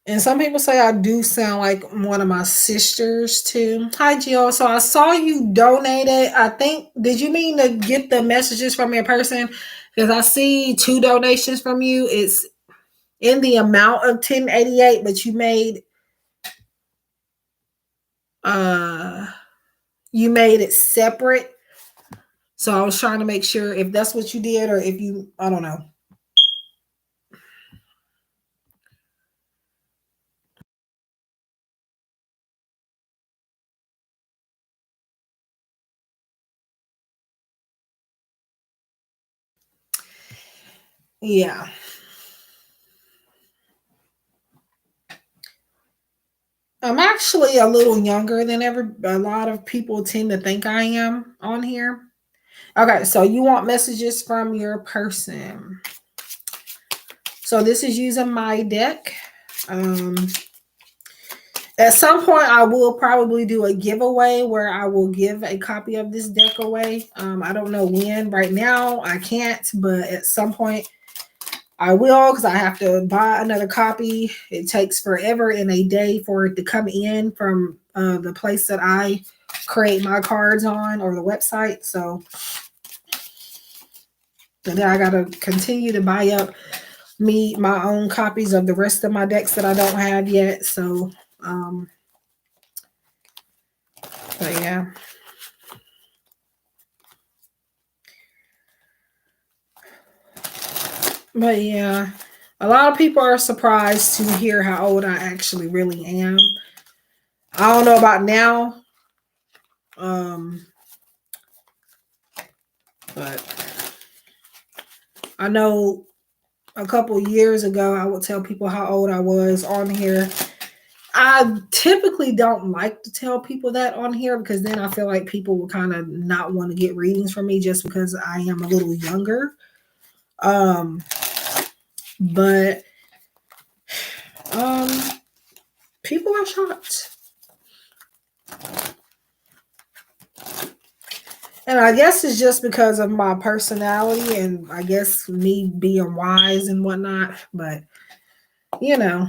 And some people say I do sound like one of my sisters too. Hi, Jill. So I saw you donated. I think, did you mean to get the messages from your person? Because I see 2 donations from you. It's in the amount of 1088, but you made it separate. So I was trying to make sure if that's what you did or if you, I don't know. Yeah. I'm actually a little younger than a lot of people tend to think I am on here. Okay, so you want messages from your person. So this is using my deck. At some point, I will probably do a giveaway where I will give a copy of this deck away. I don't know when. Right now, I can't, but at some point, I will because I have to buy another copy. It takes forever and a day for it to come in from the place that I create my cards on or the website. So, and then I got to continue to buy up my own copies of the rest of my decks that I don't have yet. So, but yeah. But yeah, a lot of people are surprised to hear how old I actually really am. I don't know about now. But I know a couple years ago, I would tell people how old I was on here. I typically don't like to tell people that on here because then I feel like people will kind of not want to get readings from me just because I am a little younger. But people are shocked. And I guess it's just because of my personality and I guess me being wise and whatnot. But, you know,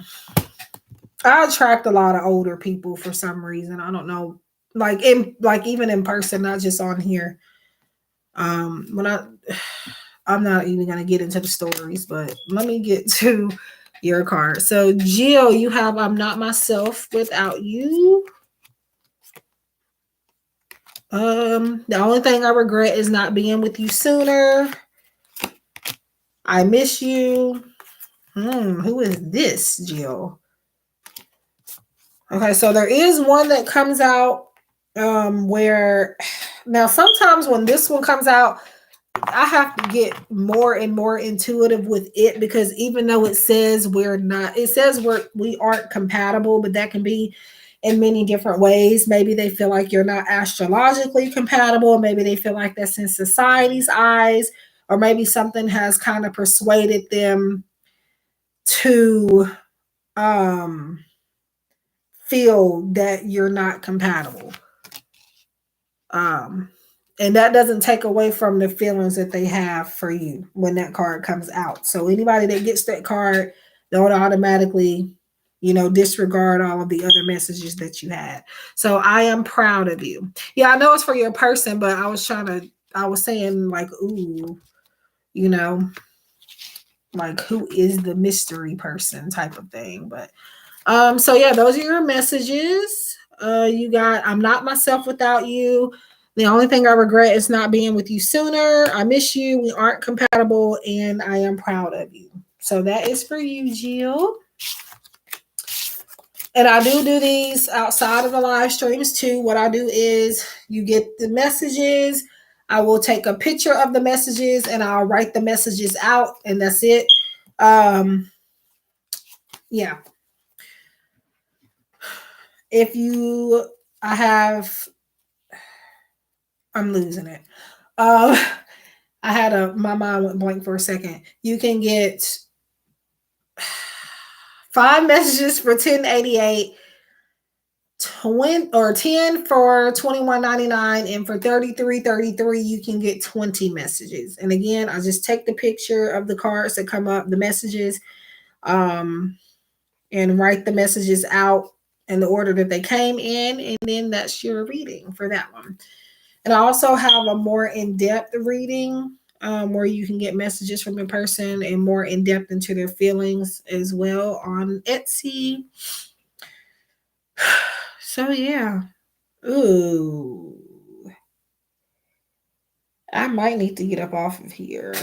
I attract a lot of older people for some reason. I don't know. Like even in person, not just on here. When I'm not even gonna get into the stories, but let me get to your card. So Jill, you have I'm not myself without you. The only thing I regret is not being with you sooner. I miss you. Who is this, Jill? Okay, so there is one that comes out where now sometimes when this one comes out, I have to get more and more intuitive with it because even though it says we aren't compatible, but that can be in many different ways. Maybe they feel like you're not astrologically compatible. Maybe they feel like that's in society's eyes, or maybe something has kind of persuaded them to feel that you're not compatible. And that doesn't take away from the feelings that they have for you when that card comes out. So anybody that gets that card, don't automatically, disregard all of the other messages that you had. So I am proud of you. Yeah, I know it's for your person, but I was saying like, ooh, like who is the mystery person type of thing. But so yeah, those are your messages. You got I'm not myself without you. The only thing I regret is not being with you sooner. I miss you. We aren't compatible, and I am proud of you. So that is for you, Jill. And I do these outside of the live streams too. What I do is you get the messages. I will take a picture of the messages and I'll write the messages out, and that's it. Yeah. I'm losing it. My mind went blank for a second. You can get 5 messages for $10.88, 10 for $21.99, and for $33.33 you can get 20 messages. And again, I just take the picture of the cards that come up, the messages, and write the messages out in the order that they came in, and then that's your reading for that one. And I also have a more in-depth reading where you can get messages from a person and more in-depth into their feelings as well on Etsy. So yeah. Ooh. I might need to get up off of here.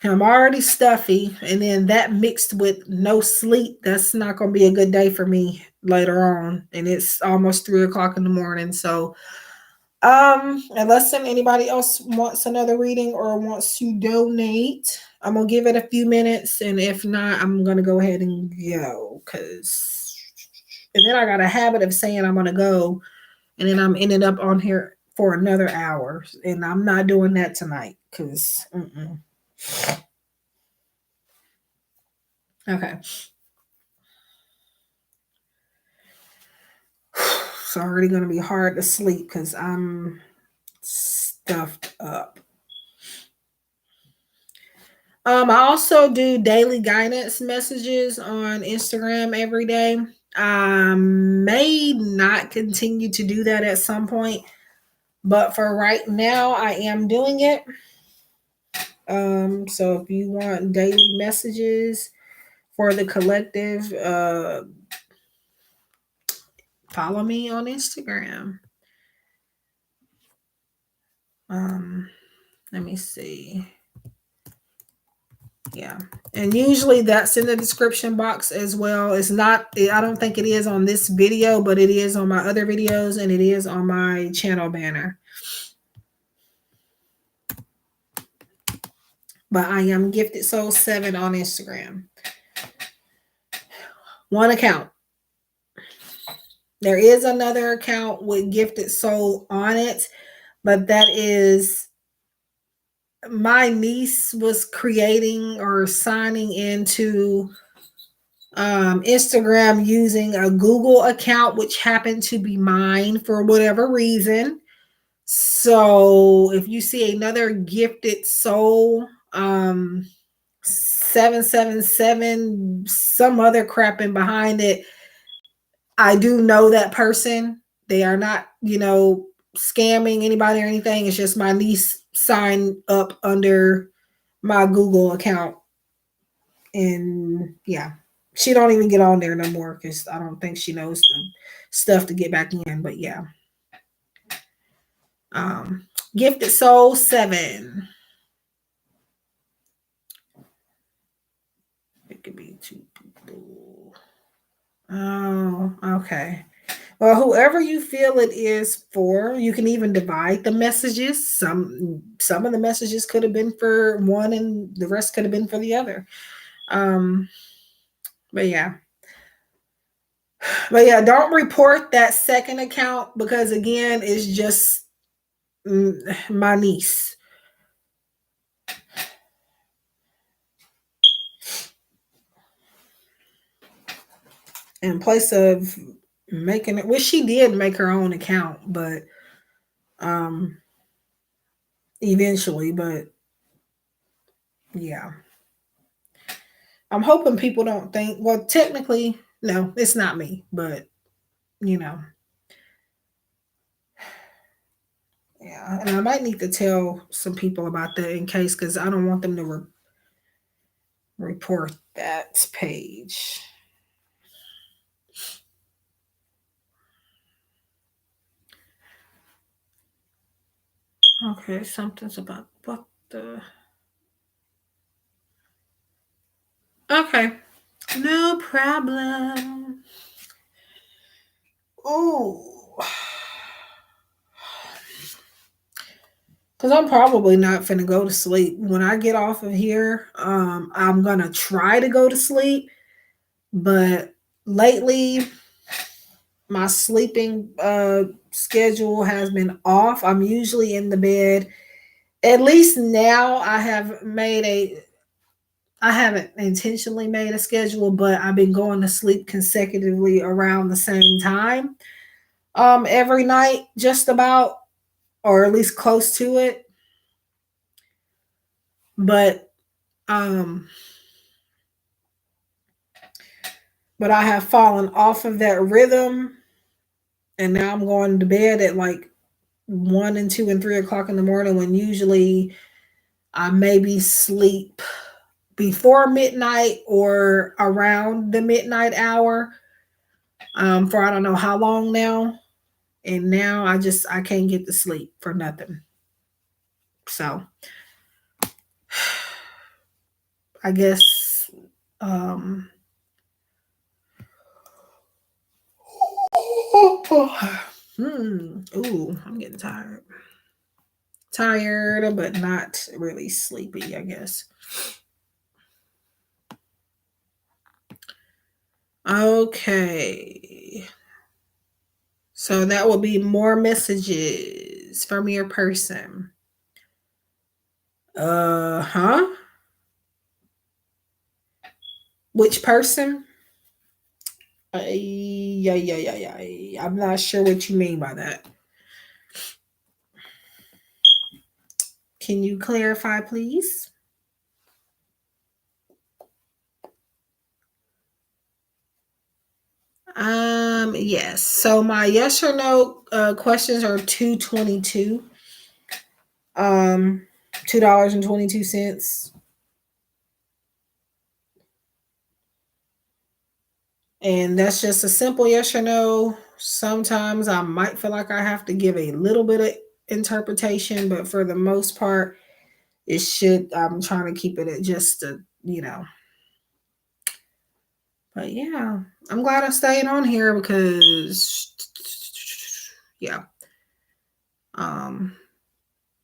I'm already stuffy, and then that mixed with no sleep, that's not going to be a good day for me later on. And it's almost 3:00 in the morning. So unless anybody else wants another reading or wants to donate, I'm gonna give it a few minutes, and if not, I'm gonna go ahead and go and then I got a habit of saying I'm gonna go, and then I'm ending up on here for another hour, and I'm not doing that tonight because okay. It's already gonna be hard to sleep because I'm stuffed up. I also do daily guidance messages on Instagram every day. I may not continue to do that at some point, but for right now, I am doing it. So if you want daily messages for the collective, follow me on Instagram. Let me see. Yeah. And usually that's in the description box as well. It's not, I don't think it is on this video, but it is on my other videos and it is on my channel banner. But I am GiftedSoul7 on Instagram. One account. There is another account with Gifted Soul on it, but that is, my niece was creating or signing into Instagram using a Google account, which happened to be mine for whatever reason. So if you see another Gifted Soul 777, some other crap in behind it, I do know that person. They are not, scamming anybody or anything. It's just my niece signed up under my Google account. And yeah, she don't even get on there no more because I don't think she knows the stuff to get back in. But yeah. Gifted Soul 7. It could be 2 people. Oh, okay. Well, whoever you feel it is for, you can even divide the messages. Some of the messages could have been for one and the rest could have been for the other. But yeah. Don't report that second account because again, it's just my niece. In place of making it, well, she did make her own account, but eventually, but yeah. I'm hoping people don't think, well, technically, no, it's not me, but yeah. And I might need to tell some people about that in case, because I don't want them to report that page. Okay, something's about what the. Okay, no problem. Oh, because I'm probably not finna go to sleep. When I get off of here, I'm gonna try to go to sleep. But lately, my sleeping schedule has been off. I'm usually in the bed. At least now I haven't intentionally made a schedule, but I've been going to sleep consecutively around the same time every night, just about, or at least close to it. But I have fallen off of that rhythm, and now I'm going to bed at like 1 and 2 and 3 o'clock in the morning, when usually I maybe sleep before midnight or around the midnight hour for I don't know how long now. And now I can't get to sleep for nothing. So I guess ooh, I'm getting tired. Tired, but not really sleepy, I guess. Okay. So that will be more messages from your person. Huh? Which person? Yeah. I'm not sure what you mean by that. Can you clarify, please? Yes. So my yes or no questions are $2.22. $2.22. And that's just a simple yes or no. Sometimes I might feel like I have to give a little bit of interpretation, but for the most part, I'm trying to keep it at just a you know. But yeah, I'm glad I stayed on here because, yeah.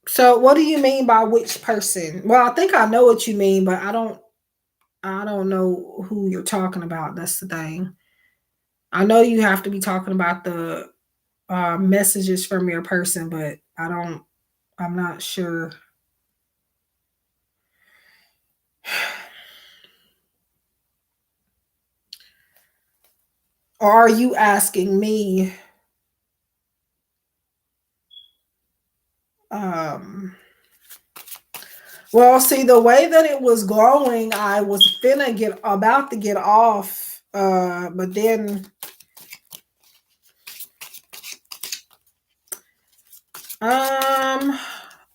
So what do you mean by which person? Well, I think I know what you mean, but I don't know who you're talking about. That's the thing. I know you have to be talking about the messages from your person, but I'm not sure. Or are you asking me? Um, well, see, the way that it was going, I was about to get off, but then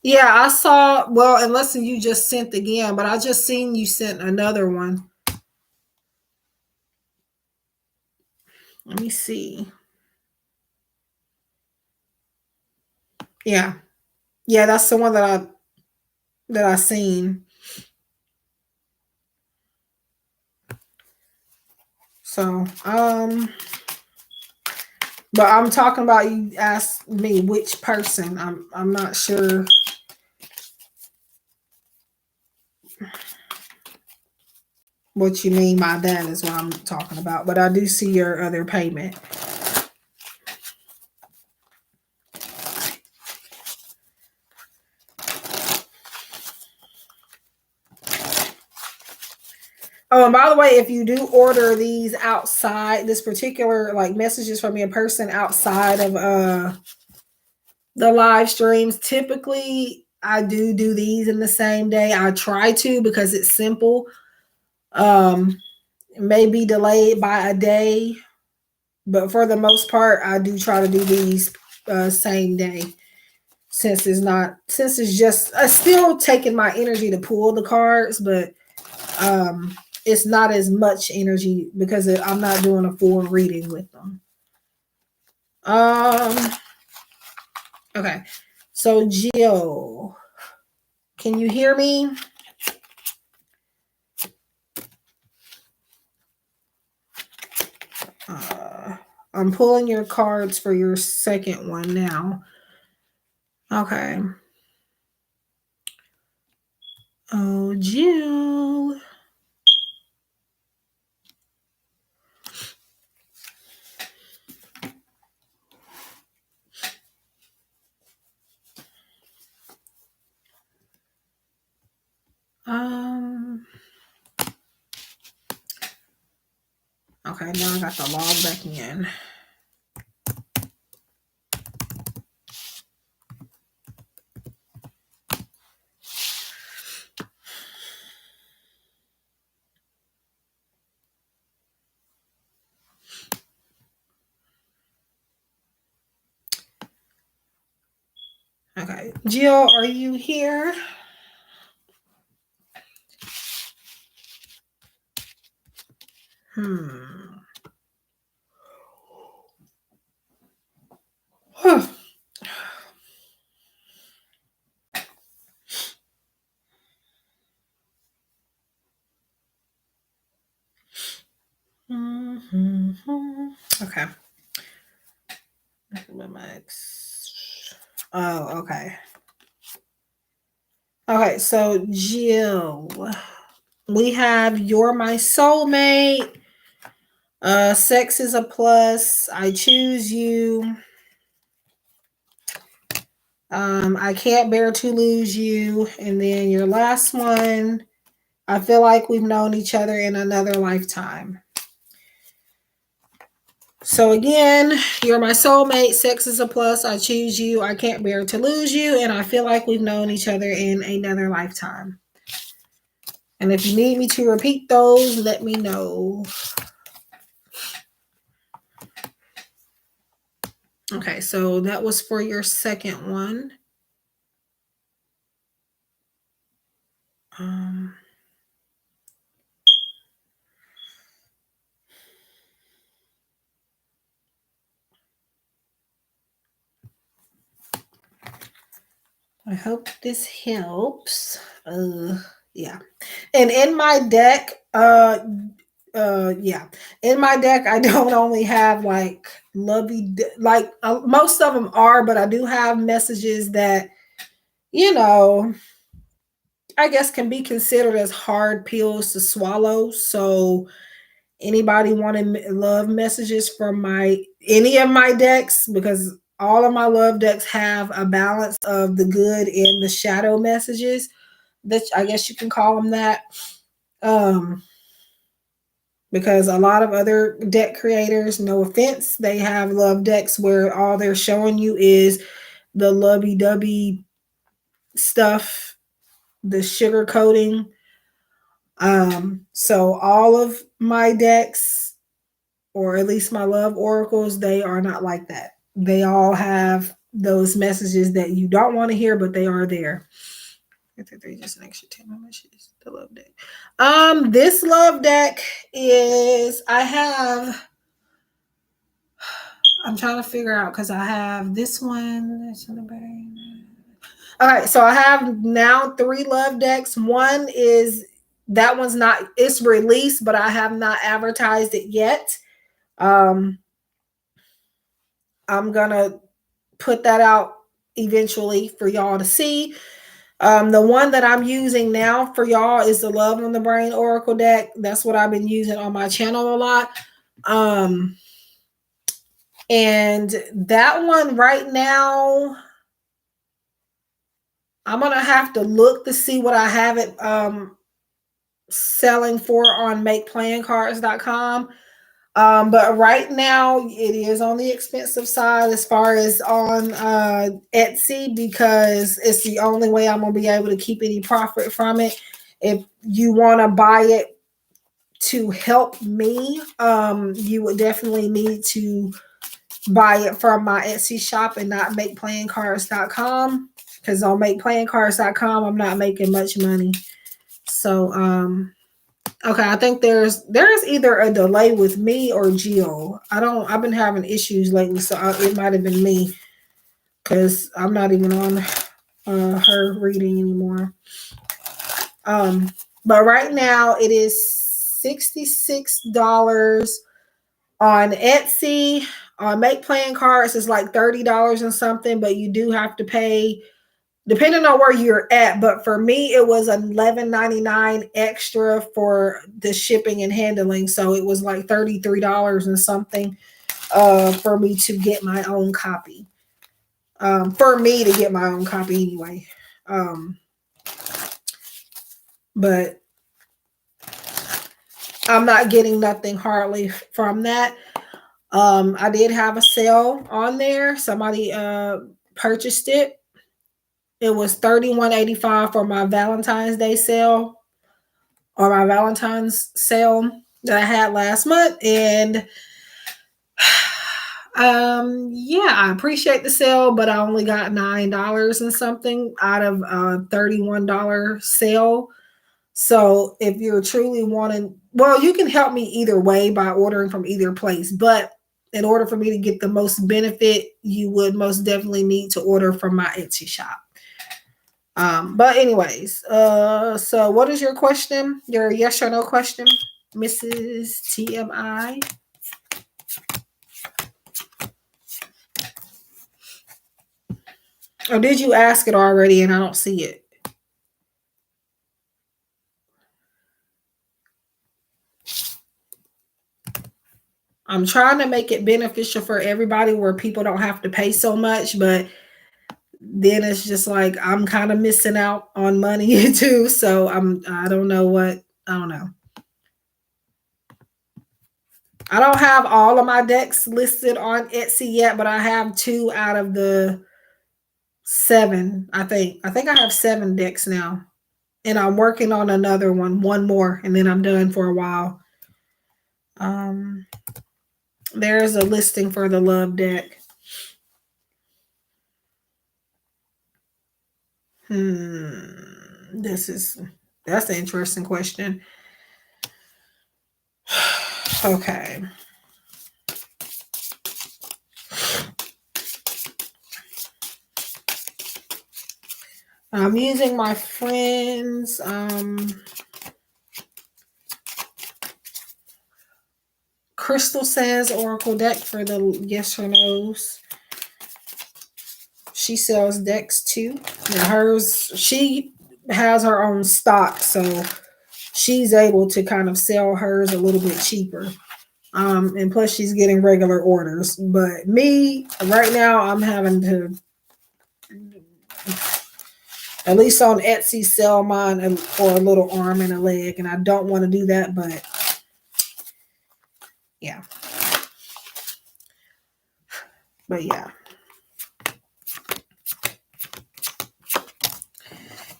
yeah, I saw, well, unless you just sent again, but I just seen you sent another one. Let me see. Yeah. Yeah, that's the one that I seen. So, but I'm talking about, you asked me which person. I'm not sure what you mean by that is what I'm talking about. But I do see your other payment. Oh, and by the way, if you do order these outside, this particular like messages from your person outside of the live streams, typically I do these in the same day. I try to because it's simple. It may be delayed by a day, but for the most part, I do try to do these same day. Since it's just still taking my energy to pull the cards, but it's not as much energy because I'm not doing a full reading with them. Okay, so Jill, can you hear me? I'm pulling your cards for your second one now. Okay. Oh, Jill. Okay, now I got the log back in. Okay, Jill, are you here? Huh. Okay. Oh, okay. Okay, so Jill, we have You're My Soulmate. Sex is a plus. I choose you. I can't bear to lose you. And then your last one, I feel like we've known each other in another lifetime. So again, you're my soulmate. Sex is a plus. I choose you. I can't bear to lose you. And I feel like we've known each other in another lifetime. And if you need me to repeat those, let me know. Okay, so that was for your second one. I hope this helps. Yeah. And in my deck, yeah, in my deck, I don't only have like most of them are, but I do have messages that, you know, I guess can be considered as hard pills to swallow. So anybody wanting love messages from any of my decks, because all of my love decks have a balance of the good and the shadow messages, that I guess you can call them that. Because a lot of other deck creators, no offense, they have love decks where all they're showing you is the lovey-dovey stuff, the sugar coating. So all of my decks, or at least my love oracles, they are not like that. They all have those messages that you don't want to hear, but they are there. Just an extra 10 messages. The love deck. This love deck is, I'm trying to figure out, because I have this one. All right, so I have now 3 love decks. That one's not, it's released, but I have not advertised it yet. I'm gonna put that out eventually for y'all to see. The one that I'm using now for y'all is the Love on the Brain Oracle deck. That's what I've been using on my channel a lot. And that one right now, I'm going to have to look to see what I have it selling for on makeplayingcards.com. But right now it is on the expensive side as far as on Etsy, because it's the only way I'm going to be able to keep any profit from it. If you want to buy it to help me, you would definitely need to buy it from my Etsy shop and not makeplayingcards.com, because on makeplayingcards.com I'm not making much money. So okay, I think there's either a delay with me or Jill. I've been having issues lately, so it might have been me, because I'm not even on her reading anymore. But right now it is $66 on Etsy. On Make Playing Cards is like $30 and something, but you do have to pay depending on where you're at. But for me, it was $11.99 extra for the shipping and handling. So it was like $33 and something for me to get my own copy. For me to get my own copy anyway. But I'm not getting nothing hardly from that. I did have a sale on there. Somebody purchased it. It was $31.85 for my Valentine's Day sale, or my Valentine's sale that I had last month. And yeah, I appreciate the sale, but I only got $9 and something out of a $31 sale. So if you're truly wanting, well, you can help me either way by ordering from either place. But in order for me to get the most benefit, you would most definitely need to order from my Etsy shop. But anyways, so what is your question? Your yes or no question, Mrs. TMI? Or did you ask it already and I don't see it? I'm trying to make it beneficial for everybody where people don't have to pay so much, but then it's just like I'm kind of missing out on money too. So I don't know. I don't have all of my decks listed on Etsy yet, but I have 2 out of the 7. I think I have 7 decks now. And I'm working on another one more, and then I'm done for a while. There's a listing for the love deck. That's an interesting question. Okay. I'm using my friend's Crystal Says Oracle deck for the yes or no's. She sells decks too. And she has her own stock, so she's able to kind of sell hers a little bit cheaper. And plus she's getting regular orders. But me, right now, I'm having to, at least on Etsy, sell mine for a little arm and a leg. And I don't want to do that, but yeah. But yeah.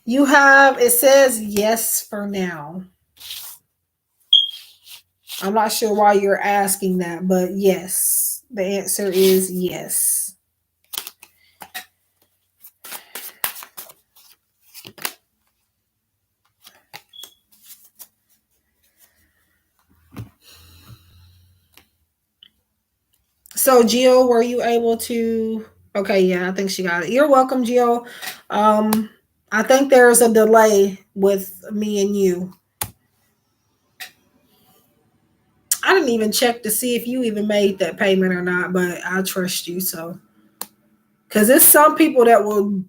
You have, it says yes for now. I'm not sure why you're asking that, but yes, the answer is yes. So, Gio, were you able to? Okay, yeah, I think she got it. You're welcome, Gio. I think there's a delay with me and you. I didn't even check to see if you even made that payment or not, but I trust you. So, because there's some people that will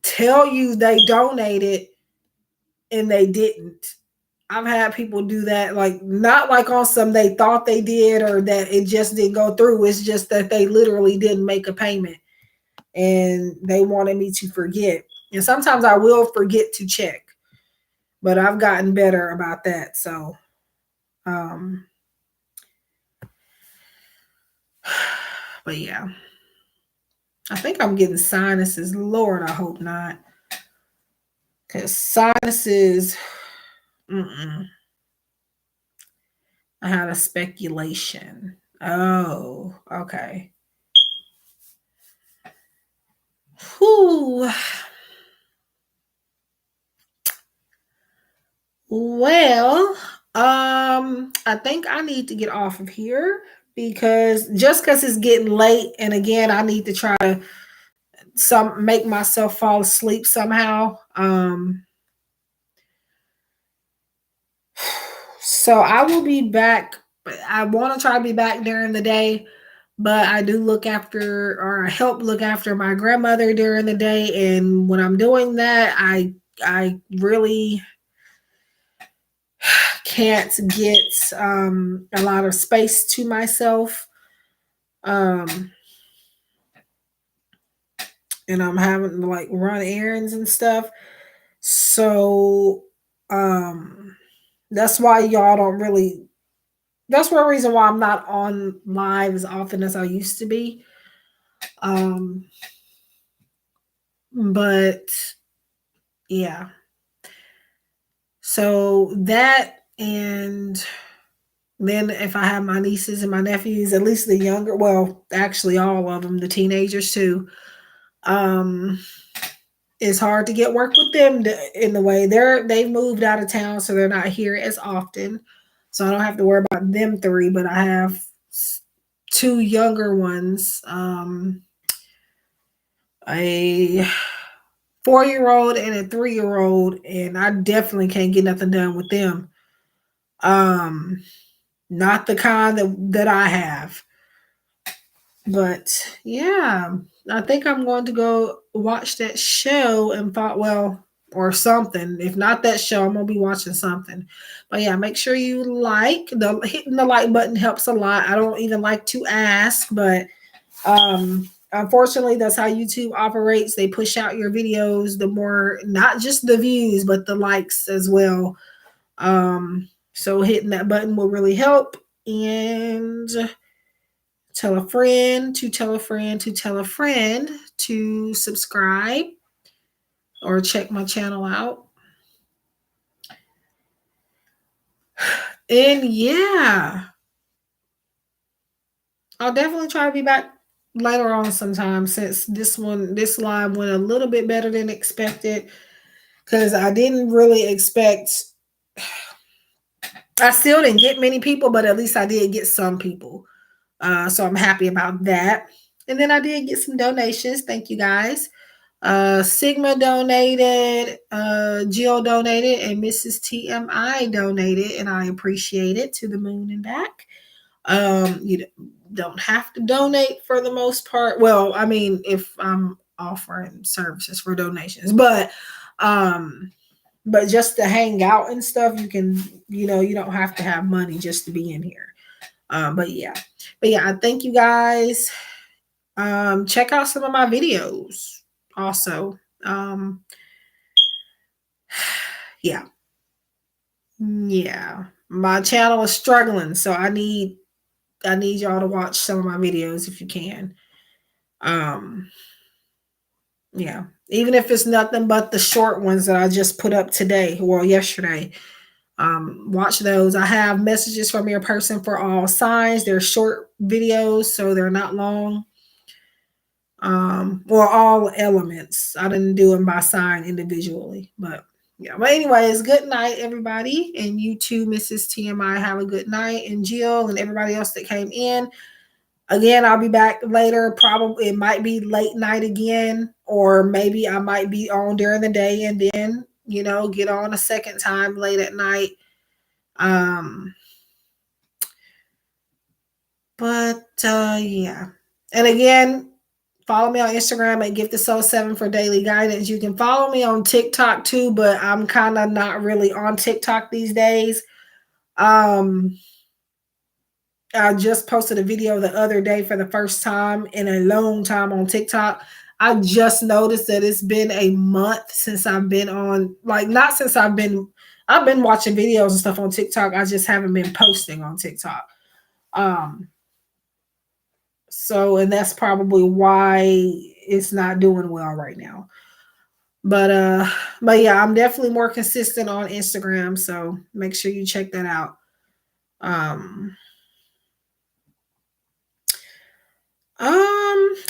tell you they donated and they didn't. I've had people do that, like not like on some they thought they did or that it just didn't go through. It's just that they literally didn't make a payment and they wanted me to forget. And sometimes I will forget to check, but I've gotten better about that. So, but yeah, I think I'm getting sinuses. Lord, I hope not. Because sinuses, I had a speculation. Oh, okay. Whew. Well, I think I need to get off of here because it's getting late, and again, I need to try to make myself fall asleep somehow. So I will be back. I want to try to be back during the day, but I do look after or help look after my grandmother during the day, and when I'm doing that, I really can't get a lot of space to myself. And I'm having to like run errands and stuff. So that's why y'all don't really, that's one reason why I'm not on live as often as I used to be. But yeah. So that, and then if I have my nieces and my nephews, at least the younger, well, actually all of them, the teenagers too, it's hard to get work with them in the way they've moved out of town, so they're not here as often. So I don't have to worry about them three, but I have two younger ones, a 4-year-old and a 3-year-old, and I definitely can't get nothing done with them. Not the kind that I have. But yeah, I think I'm going to go watch that show and thought, well, or something. If not that show, I'm gonna be watching something. But yeah, make sure you hitting the like button helps a lot. I don't even like to ask, but unfortunately that's how YouTube operates. They push out your videos, the more, not just the views, but the likes as well. So hitting that button will really help. And tell a friend to tell a friend to tell a friend to subscribe or check my channel out. And yeah, I'll definitely try to be back later on sometime, since this live went a little bit better than expected, because I didn't really expect, I still didn't get many people, but at least I did get some people. So I'm happy about that. And then I did get some donations. Thank you guys. Sigma donated, Jill donated, and Mrs. TMI donated, and I appreciate it, to the moon and back. You don't have to donate for the most part. Well, I mean, if I'm offering services for donations, but just to hang out and stuff, you can, you don't have to have money just to be in here. But yeah, I thank you guys. Check out some of my videos also. Yeah. My channel is struggling, so I need y'all to watch some of my videos if you can. Yeah, even if it's nothing but the short ones that I just put up today or yesterday. Watch those. I have messages from your person for all signs. They're short videos, so they're not long. Or all elements. I didn't do them by sign individually, but yeah. But anyways, good night, everybody, and you too, Mrs. TMI. Have a good night, and Jill and everybody else that came in. Again, I'll be back later. Probably it might be late night again, or maybe I might be on during the day and then, get on a second time late at night. Yeah. And again, follow me on Instagram at GiftedSoul7 for daily guidance. You can follow me on TikTok too, but I'm kind of not really on TikTok these days. I just posted a video the other day for the first time in a long time on TikTok. I just noticed that it's been a month since I've been on, not since I've been watching videos and stuff on TikTok. I just haven't been posting on TikTok. So, and that's probably why it's not doing well right now. But yeah, I'm definitely more consistent on Instagram. So make sure you check that out.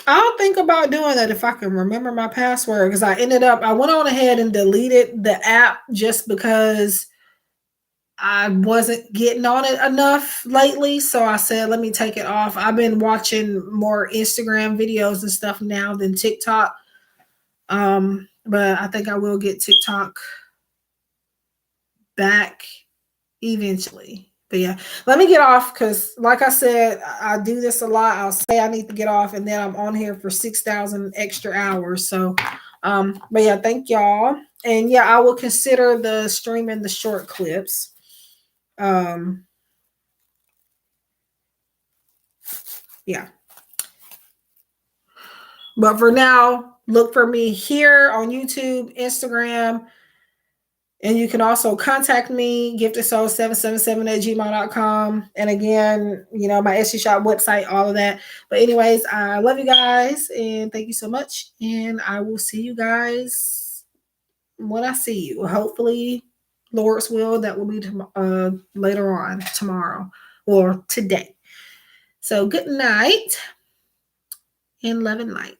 I'll think about doing that if I can remember my password, because I went on ahead and deleted the app just because I wasn't getting on it enough lately. So I said, let me take it off. I've been watching more Instagram videos and stuff now than TikTok. But I think I will get TikTok back eventually. But yeah, let me get off, because like I said, I do this a lot. I'll say I need to get off, and then I'm on here for 6,000 extra hours. So, but yeah, thank y'all. And yeah, I will consider the streaming the short clips. Yeah. But for now, look for me here on YouTube, Instagram, and you can also contact me, GiftedSoul777@gmail.com. And again, my Etsy shop website, all of that. But anyways, I love you guys, and thank you so much. And I will see you guys when I see you. Hopefully, Lord's will, that will be later on tomorrow or today. So good night and love and light.